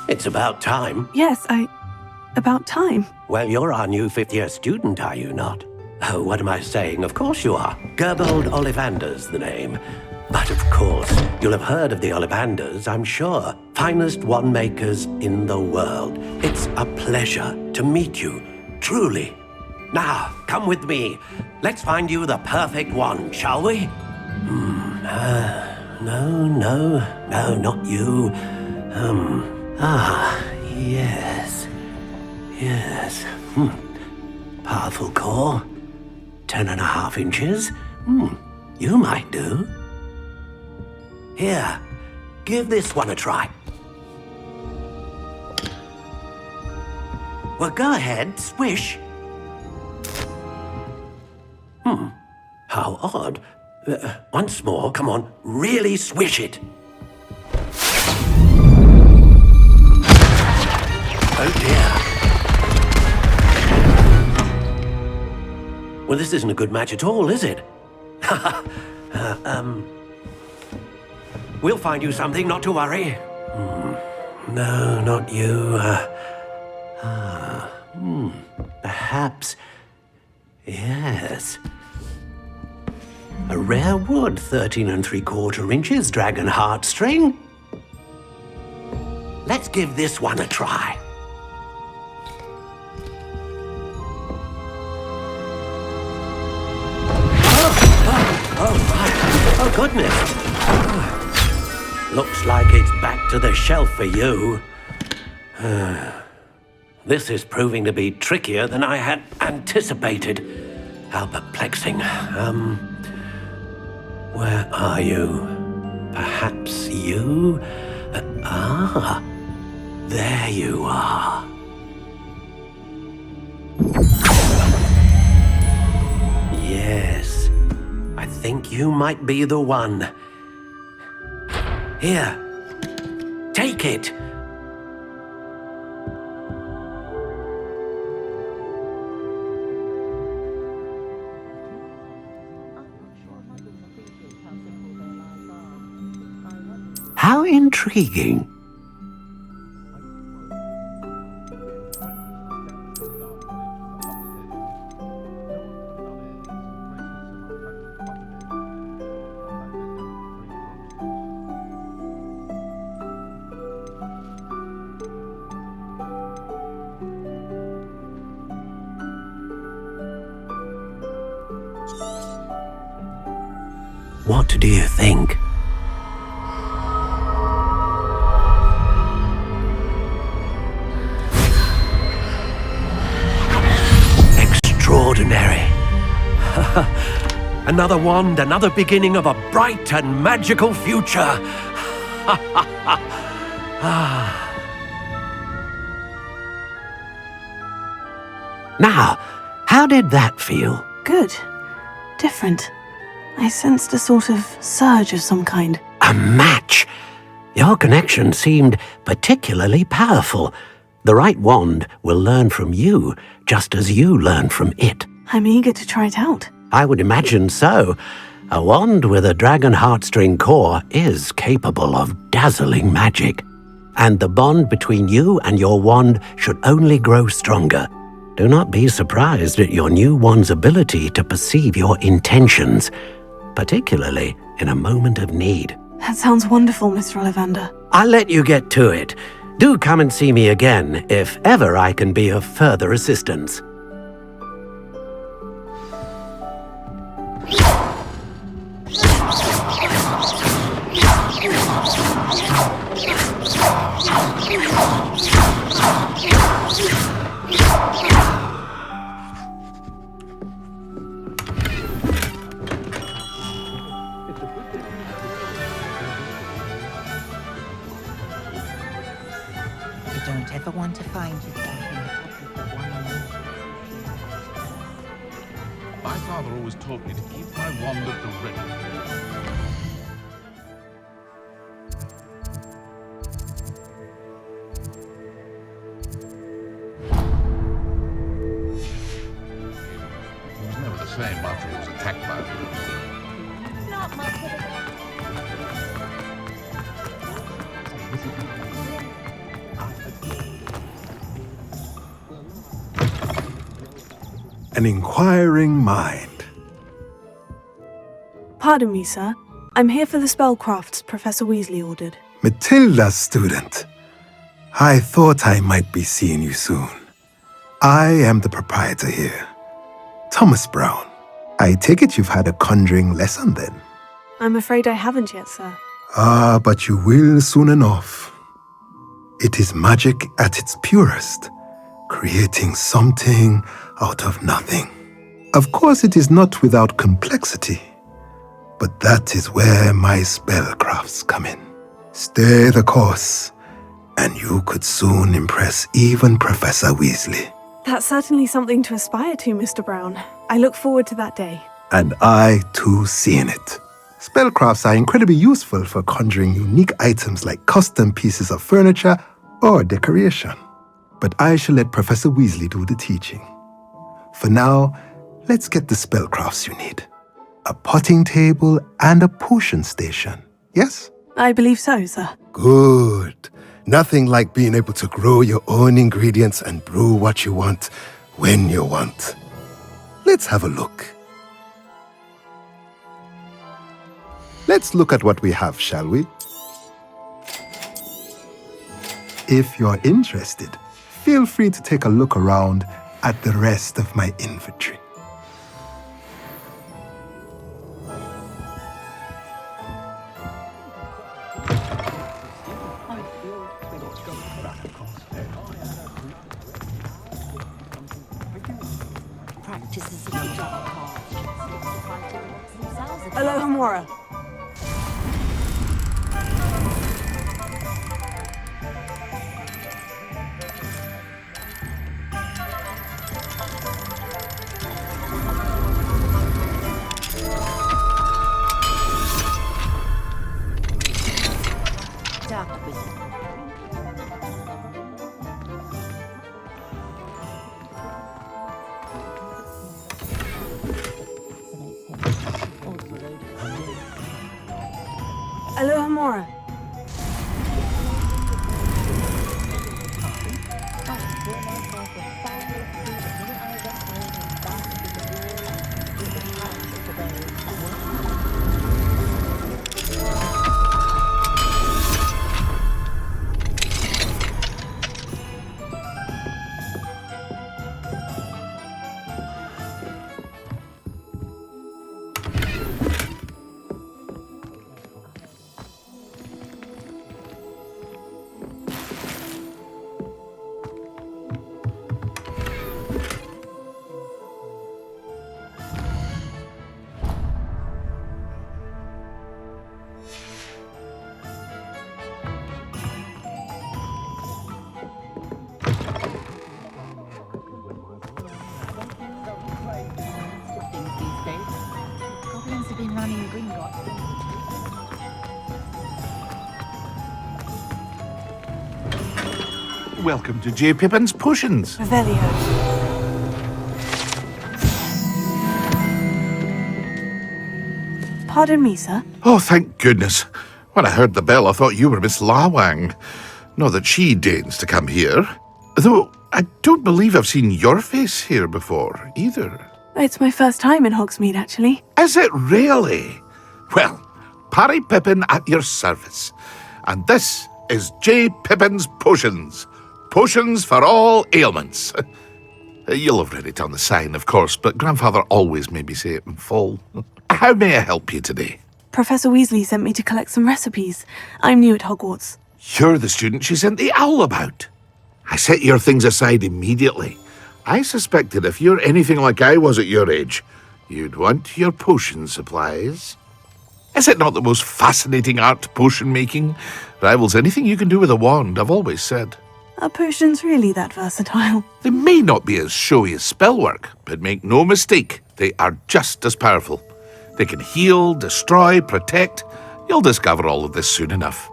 It's about time. Yes, about time. Well, you're our new fifth-year student, are you not? Oh, what am I saying? Of course you are. Gerbold Ollivander's the name. But of course, you'll have heard of the Ollivanders, I'm sure. Finest wand makers in the world. It's a pleasure to meet you, truly. Now, come with me. Let's find you the perfect wand, shall we? No, not you. Yes. Powerful core. 10.5 inches. You might do. Here, give this one a try. Well, go ahead, swish. How odd. Once more, come on, really swish it. Oh dear. Well, this isn't a good match at all, is it? We'll find you something, not to worry. No, not you. Perhaps. Yes. A rare wood, 13 3/4 inches, dragon heartstring. Let's give this one a try. Oh, goodness. Looks like it's back to the shelf for you. This is proving to be trickier than I had anticipated. How perplexing. Where are you? Perhaps you? There you are. Yes, I think you might be the one. Here, take it. How intriguing. What do you think? Extraordinary. Another wand, another beginning of a bright and magical future. Now, how did that feel? Good. Different. I sensed a sort of surge of some kind. A match! Your connection seemed particularly powerful. The right wand will learn from you, just as you learn from it. I'm eager to try it out. I would imagine so. A wand with a dragon heartstring core is capable of dazzling magic. And the bond between you and your wand should only grow stronger. Do not be surprised at your new wand's ability to perceive your intentions, particularly in a moment of need. That sounds wonderful, Mr. Ollivander. I'll let you get to it. Do come and see me again if ever I can be of further assistance. You don't ever want to find yourself in the top of the one and only. My father always taught me to keep my wand at the ready. He was never the same after he was attacked by it. Not much of a... An inquiring mind. Pardon me, sir. I'm here for the spellcrafts Professor Weasley ordered. Matilda's student. I thought I might be seeing you soon. I am the proprietor here, Thomas Brown. I take it you've had a conjuring lesson then? I'm afraid I haven't yet, sir. Ah, but you will soon enough. It is magic at its purest, creating something out of nothing. Of course, it is not without complexity, but that is where my spellcrafts come in. Stay the course, and you could soon impress even Professor Weasley. That's certainly something to aspire to, Mr. Brown. I look forward to that day. And I, too, seeing it. Spellcrafts are incredibly useful for conjuring unique items like custom pieces of furniture or decoration. But I shall let Professor Weasley do the teaching. For now, let's get the spellcrafts you need. A potting table and a potion station, yes? I believe so, sir. Good. Nothing like being able to grow your own ingredients and brew what you want when you want. Let's have a look. Let's look at what we have, shall we? If you're interested, feel free to take a look around at the rest of my inventory. Hello, Hamora. Hello, Hamora. Goblins have been running Gringotts. Welcome to J. Pippin's Potions. Revelio. Pardon me, sir. Oh, thank goodness. When I heard the bell, I thought you were Miss Lawang. Not that she deigns to come here. Though I don't believe I've seen your face here before, either. It's my first time in Hogsmeade, actually. Is it really? Well, Parry Pippin at your service. And this is J. Pippin's Potions. Potions for all ailments. You'll have read it on the sign, of course, but Grandfather always made me say it in full. How may I help you today? Professor Weasley sent me to collect some recipes. I'm new at Hogwarts. You're the student she sent the owl about. I set your things aside immediately. I suspected if you're anything like I was at your age, you'd want your potion supplies. Is it not the most fascinating art, potion making? Rivals anything you can do with a wand, I've always said. Are potions really that versatile? They may not be as showy as spellwork, but make no mistake, they are just as powerful. They can heal, destroy, protect. You'll discover all of this soon enough.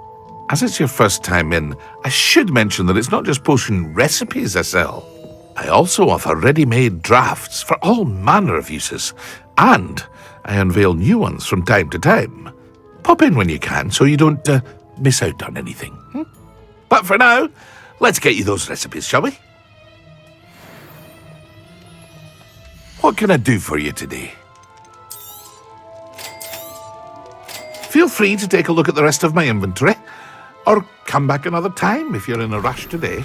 As it's your first time in, I should mention that it's not just potion recipes I sell. I also offer ready-made drafts for all manner of uses, and I unveil new ones from time to time. Pop in when you can so you don't miss out on anything. But for now, let's get you those recipes, shall we? What can I do for you today? Feel free to take a look at the rest of my inventory, or come back another time if you're in a rush today.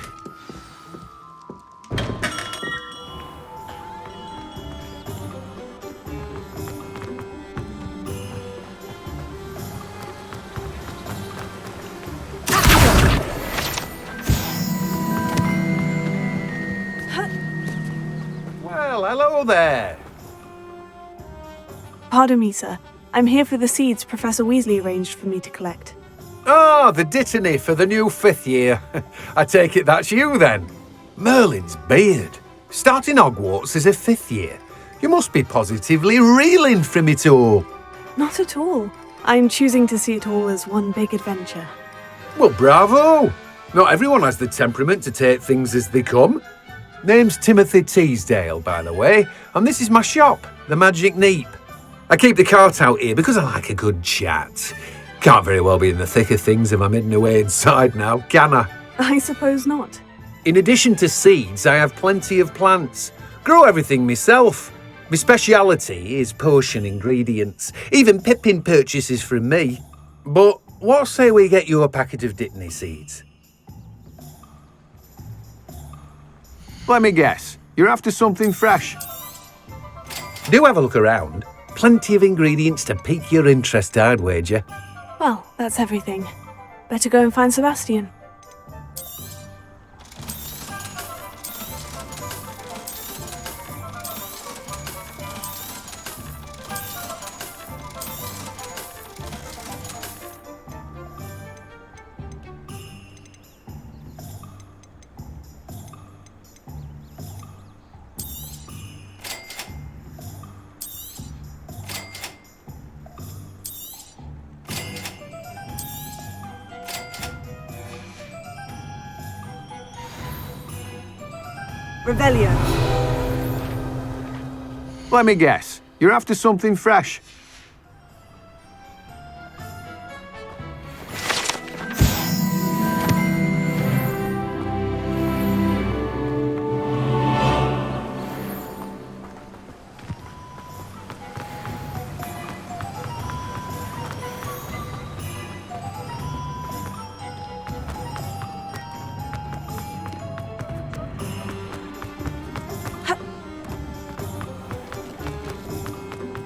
Well, hello there. Pardon me, sir. I'm here for the seeds Professor Weasley arranged for me to collect. Ah, the dittany for the new 5th year. I take it that's you then. Merlin's beard. Starting Hogwarts as a 5th year. You must be positively reeling from it all. Not at all. I'm choosing to see it all as one big adventure. Well, bravo. Not everyone has the temperament to take things as they come. Name's Timothy Teasdale, by the way, and this is my shop, the Magic Neep. I keep the cart out here because I like a good chat. Can't very well be in the thick of things if I'm hidden away inside now, can I? I suppose not. In addition to seeds, I have plenty of plants. Grow everything myself. My speciality is potion ingredients. Even Pippin purchases from me. But what say we get you a packet of Dittany seeds? Let me guess. You're after something fresh. Do have a look around. Plenty of ingredients to pique your interest, I'd wager. Well, that's everything. Better go and find Sebastian. Revelio. Let me guess. You're after something fresh.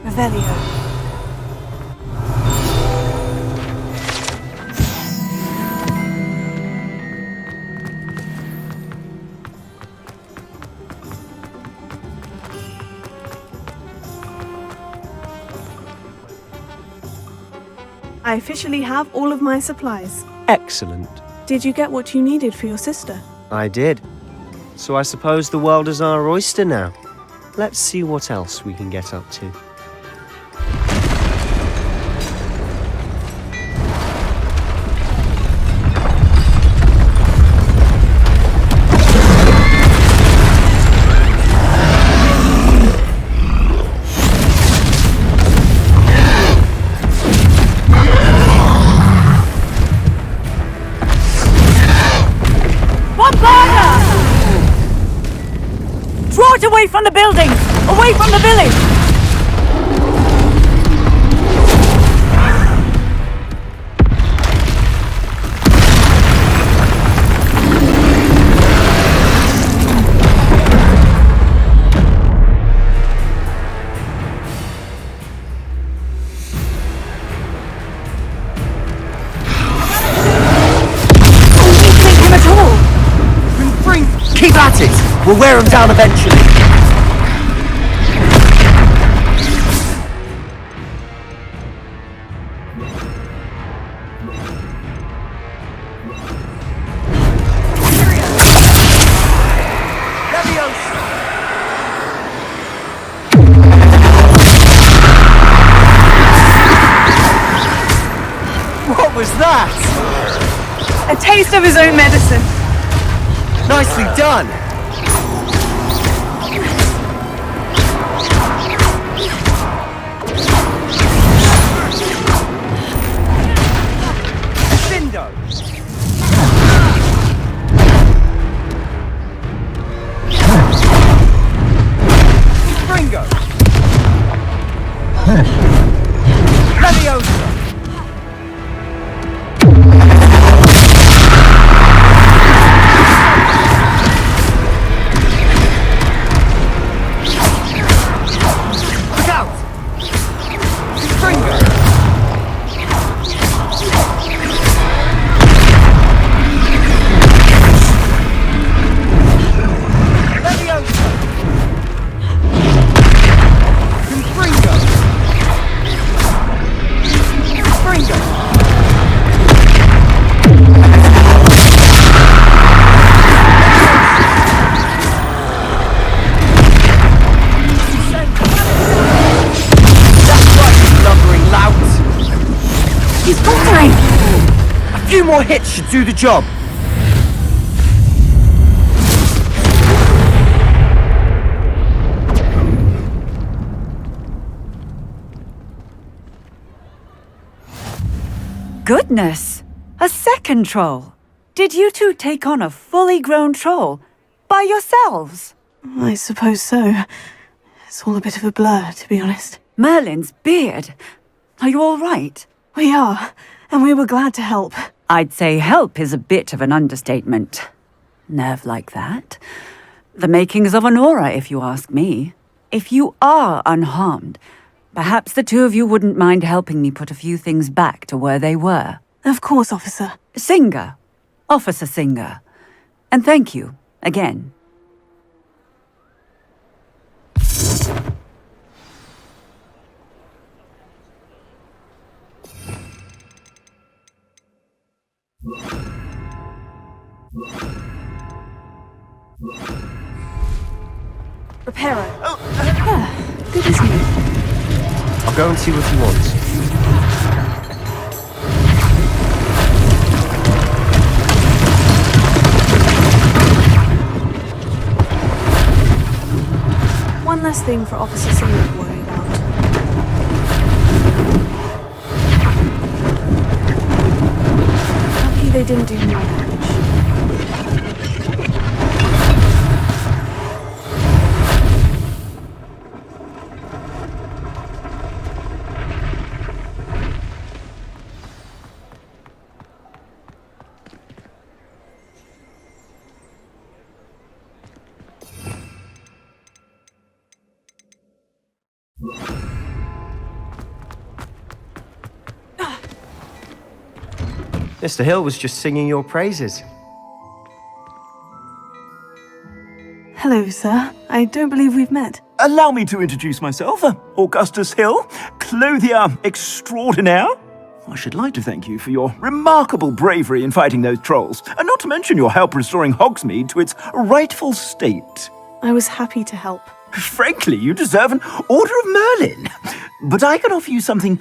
Revelio. I officially have all of my supplies. Excellent. Did you get what you needed for your sister? I did. So I suppose the world is our oyster now. Let's see what else we can get up to. Draw it away from the buildings! Away from the village! Keep at it! We'll wear them down eventually. What was that? A taste of his own medicine. Nicely done! Cindo! Springo! Leviosa! A few more hits should do the job. Goodness! A second troll! Did you two take on a fully grown troll? By yourselves? I suppose so. It's all a bit of a blur, to be honest. Merlin's beard. Are you all right? We are, and we were glad to help. I'd say help is a bit of an understatement. Nerve like that. The makings of an aura, if you ask me. If you are unharmed, perhaps the two of you wouldn't mind helping me put a few things back to where they were. Of course, officer. Singer. Officer Singer. And thank you, again. Reparo. Good, isn't it? I'll go and see what he wants. One less thing for Officer Singer to worry about. Lucky they didn't do more damage. Mr. Hill was just singing your praises. Hello, sir. I don't believe we've met. Allow me to introduce myself, Augustus Hill, clothier extraordinaire. I should like to thank you for your remarkable bravery in fighting those trolls, and not to mention your help restoring Hogsmeade to its rightful state. I was happy to help. Frankly, you deserve an Order of Merlin. But I can offer you something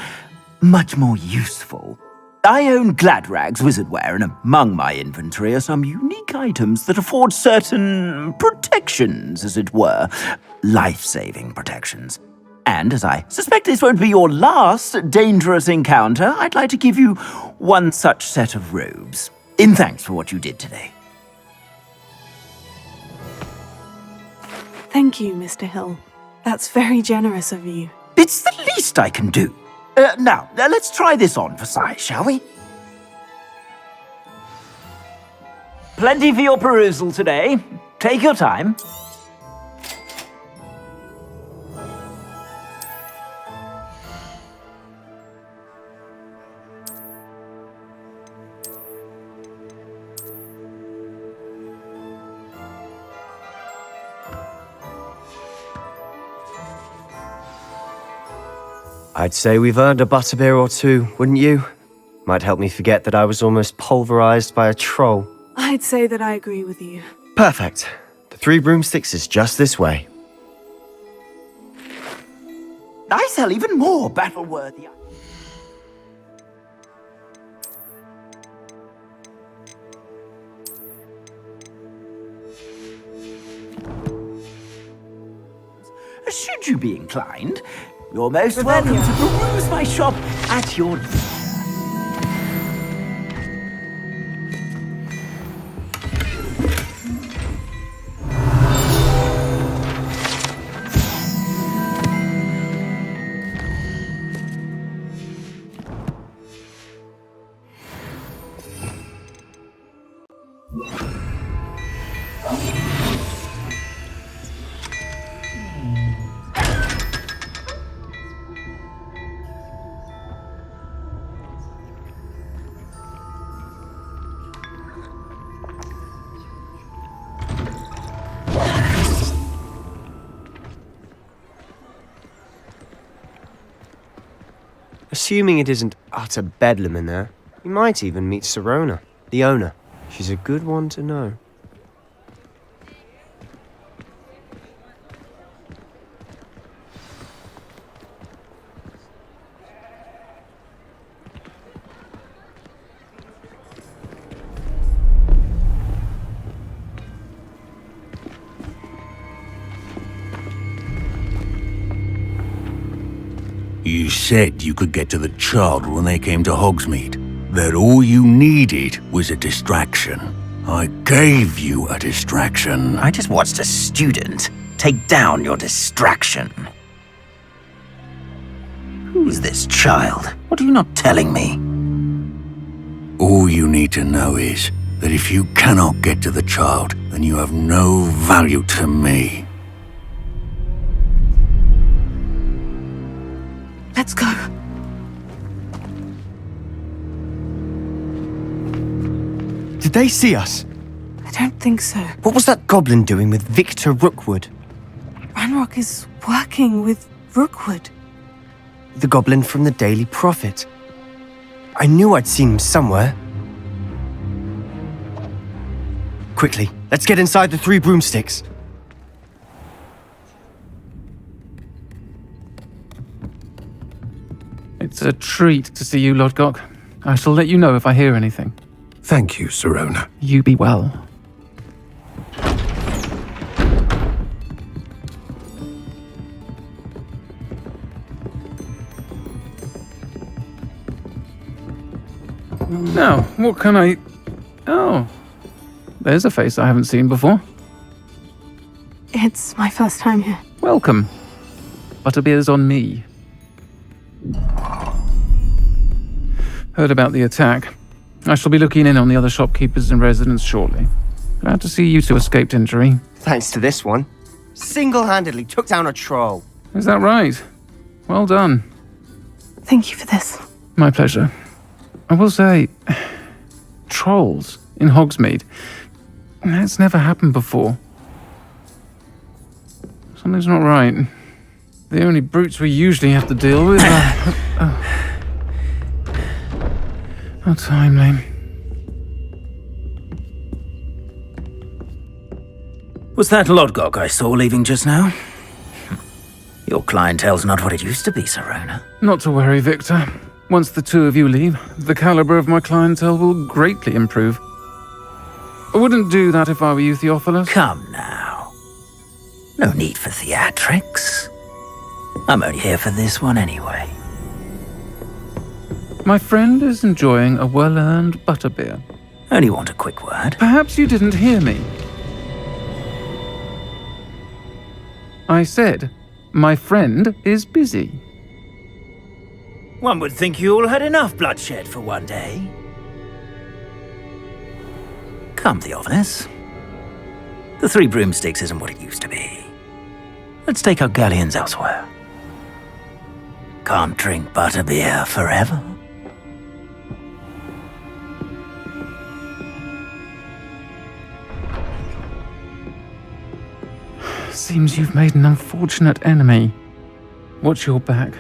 much more useful. I own Gladrag's wizardware, and among my inventory are some unique items that afford certain protections, as it were. Life-saving protections. And as I suspect this won't be your last dangerous encounter, I'd like to give you one such set of robes, in thanks for what you did today. Thank you, Mr. Hill. That's very generous of you. It's the least I can do. Now, let's try this on for size, shall we? Plenty for your perusal today. Take your time. I'd say we've earned a butterbeer or two, wouldn't you? Might help me forget that I was almost pulverized by a troll. I'd say that I agree with you. Perfect. The Three Broomsticks is just this way. I sell even more battle-worthy. Should you be inclined, you're most welcome to peruse my shop at your leisure. Assuming it isn't utter bedlam in there, you might even meet Sirona, the owner. She's a good one to know. You said you could get to the child when they came to Hogsmeade. That all you needed was a distraction. I gave you a distraction. I just watched a student take down your distraction. Who's this child? What are you not telling me? All you need to know is that if you cannot get to the child, then you have no value to me. Let's go. Did they see us? I don't think so. What was that goblin doing with Victor Rookwood? Ranrock is working with Rookwood. The goblin from the Daily Prophet. I knew I'd seen him somewhere. Quickly, let's get inside the 3 broomsticks. It's a treat to see you, Lodgok. I shall let you know if I hear anything. Thank you, Sirona. You be well. Now, what can I... Oh, there's a face I haven't seen before. It's my first time here. Welcome. Butterbeer's on me. Heard about the attack. I shall be looking in on the other shopkeepers and residents shortly. Glad to see you two escaped injury. Thanks to this one. Single-handedly took down a troll. Is that right? Well done. Thank you for this. My pleasure. I will say, trolls in Hogsmeade. That's never happened before. Something's not right. The only brutes we usually have to deal with are... How timely. Was that Lodgok I saw leaving just now? Your clientele's not what it used to be, Sirona. Not to worry, Victor. Once the two of you leave, the caliber of my clientele will greatly improve. I wouldn't do that if I were you, Theophilus. Come now. No need for theatrics. I'm only here for this one anyway. My friend is enjoying a well-earned butterbeer. Only want a quick word. Perhaps you didn't hear me. I said, my friend is busy. One would think you all had enough bloodshed for one day. Come, Theophilus. The 3 broomsticks isn't what it used to be. Let's take our galleons elsewhere. Can't drink butterbeer forever. Seems you've made an unfortunate enemy. Watch your back.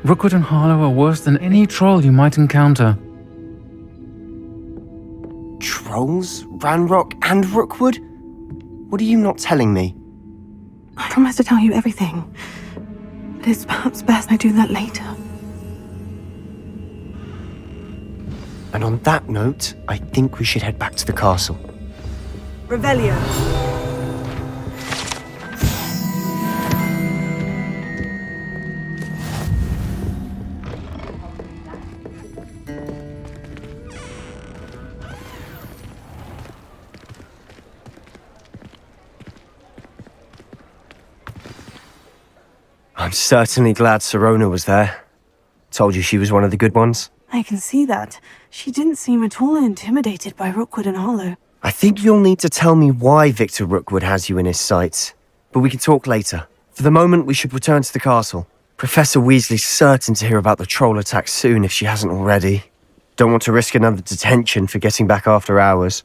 Rookwood and Harlow are worse than any troll you might encounter. Trolls? Ranrock and Rookwood? What are you not telling me? I promise to tell you everything. But it's perhaps best I do that later. And on that note, I think we should head back to the castle. Revelio. I'm certainly glad Sirona was there. Told you she was one of the good ones. I can see that. She didn't seem at all intimidated by Rookwood and Harlow. I think you'll need to tell me why Victor Rookwood has you in his sights. But we can talk later. For the moment, we should return to the castle. Professor Weasley's certain to hear about the troll attack soon if she hasn't already. Don't want to risk another detention for getting back after hours.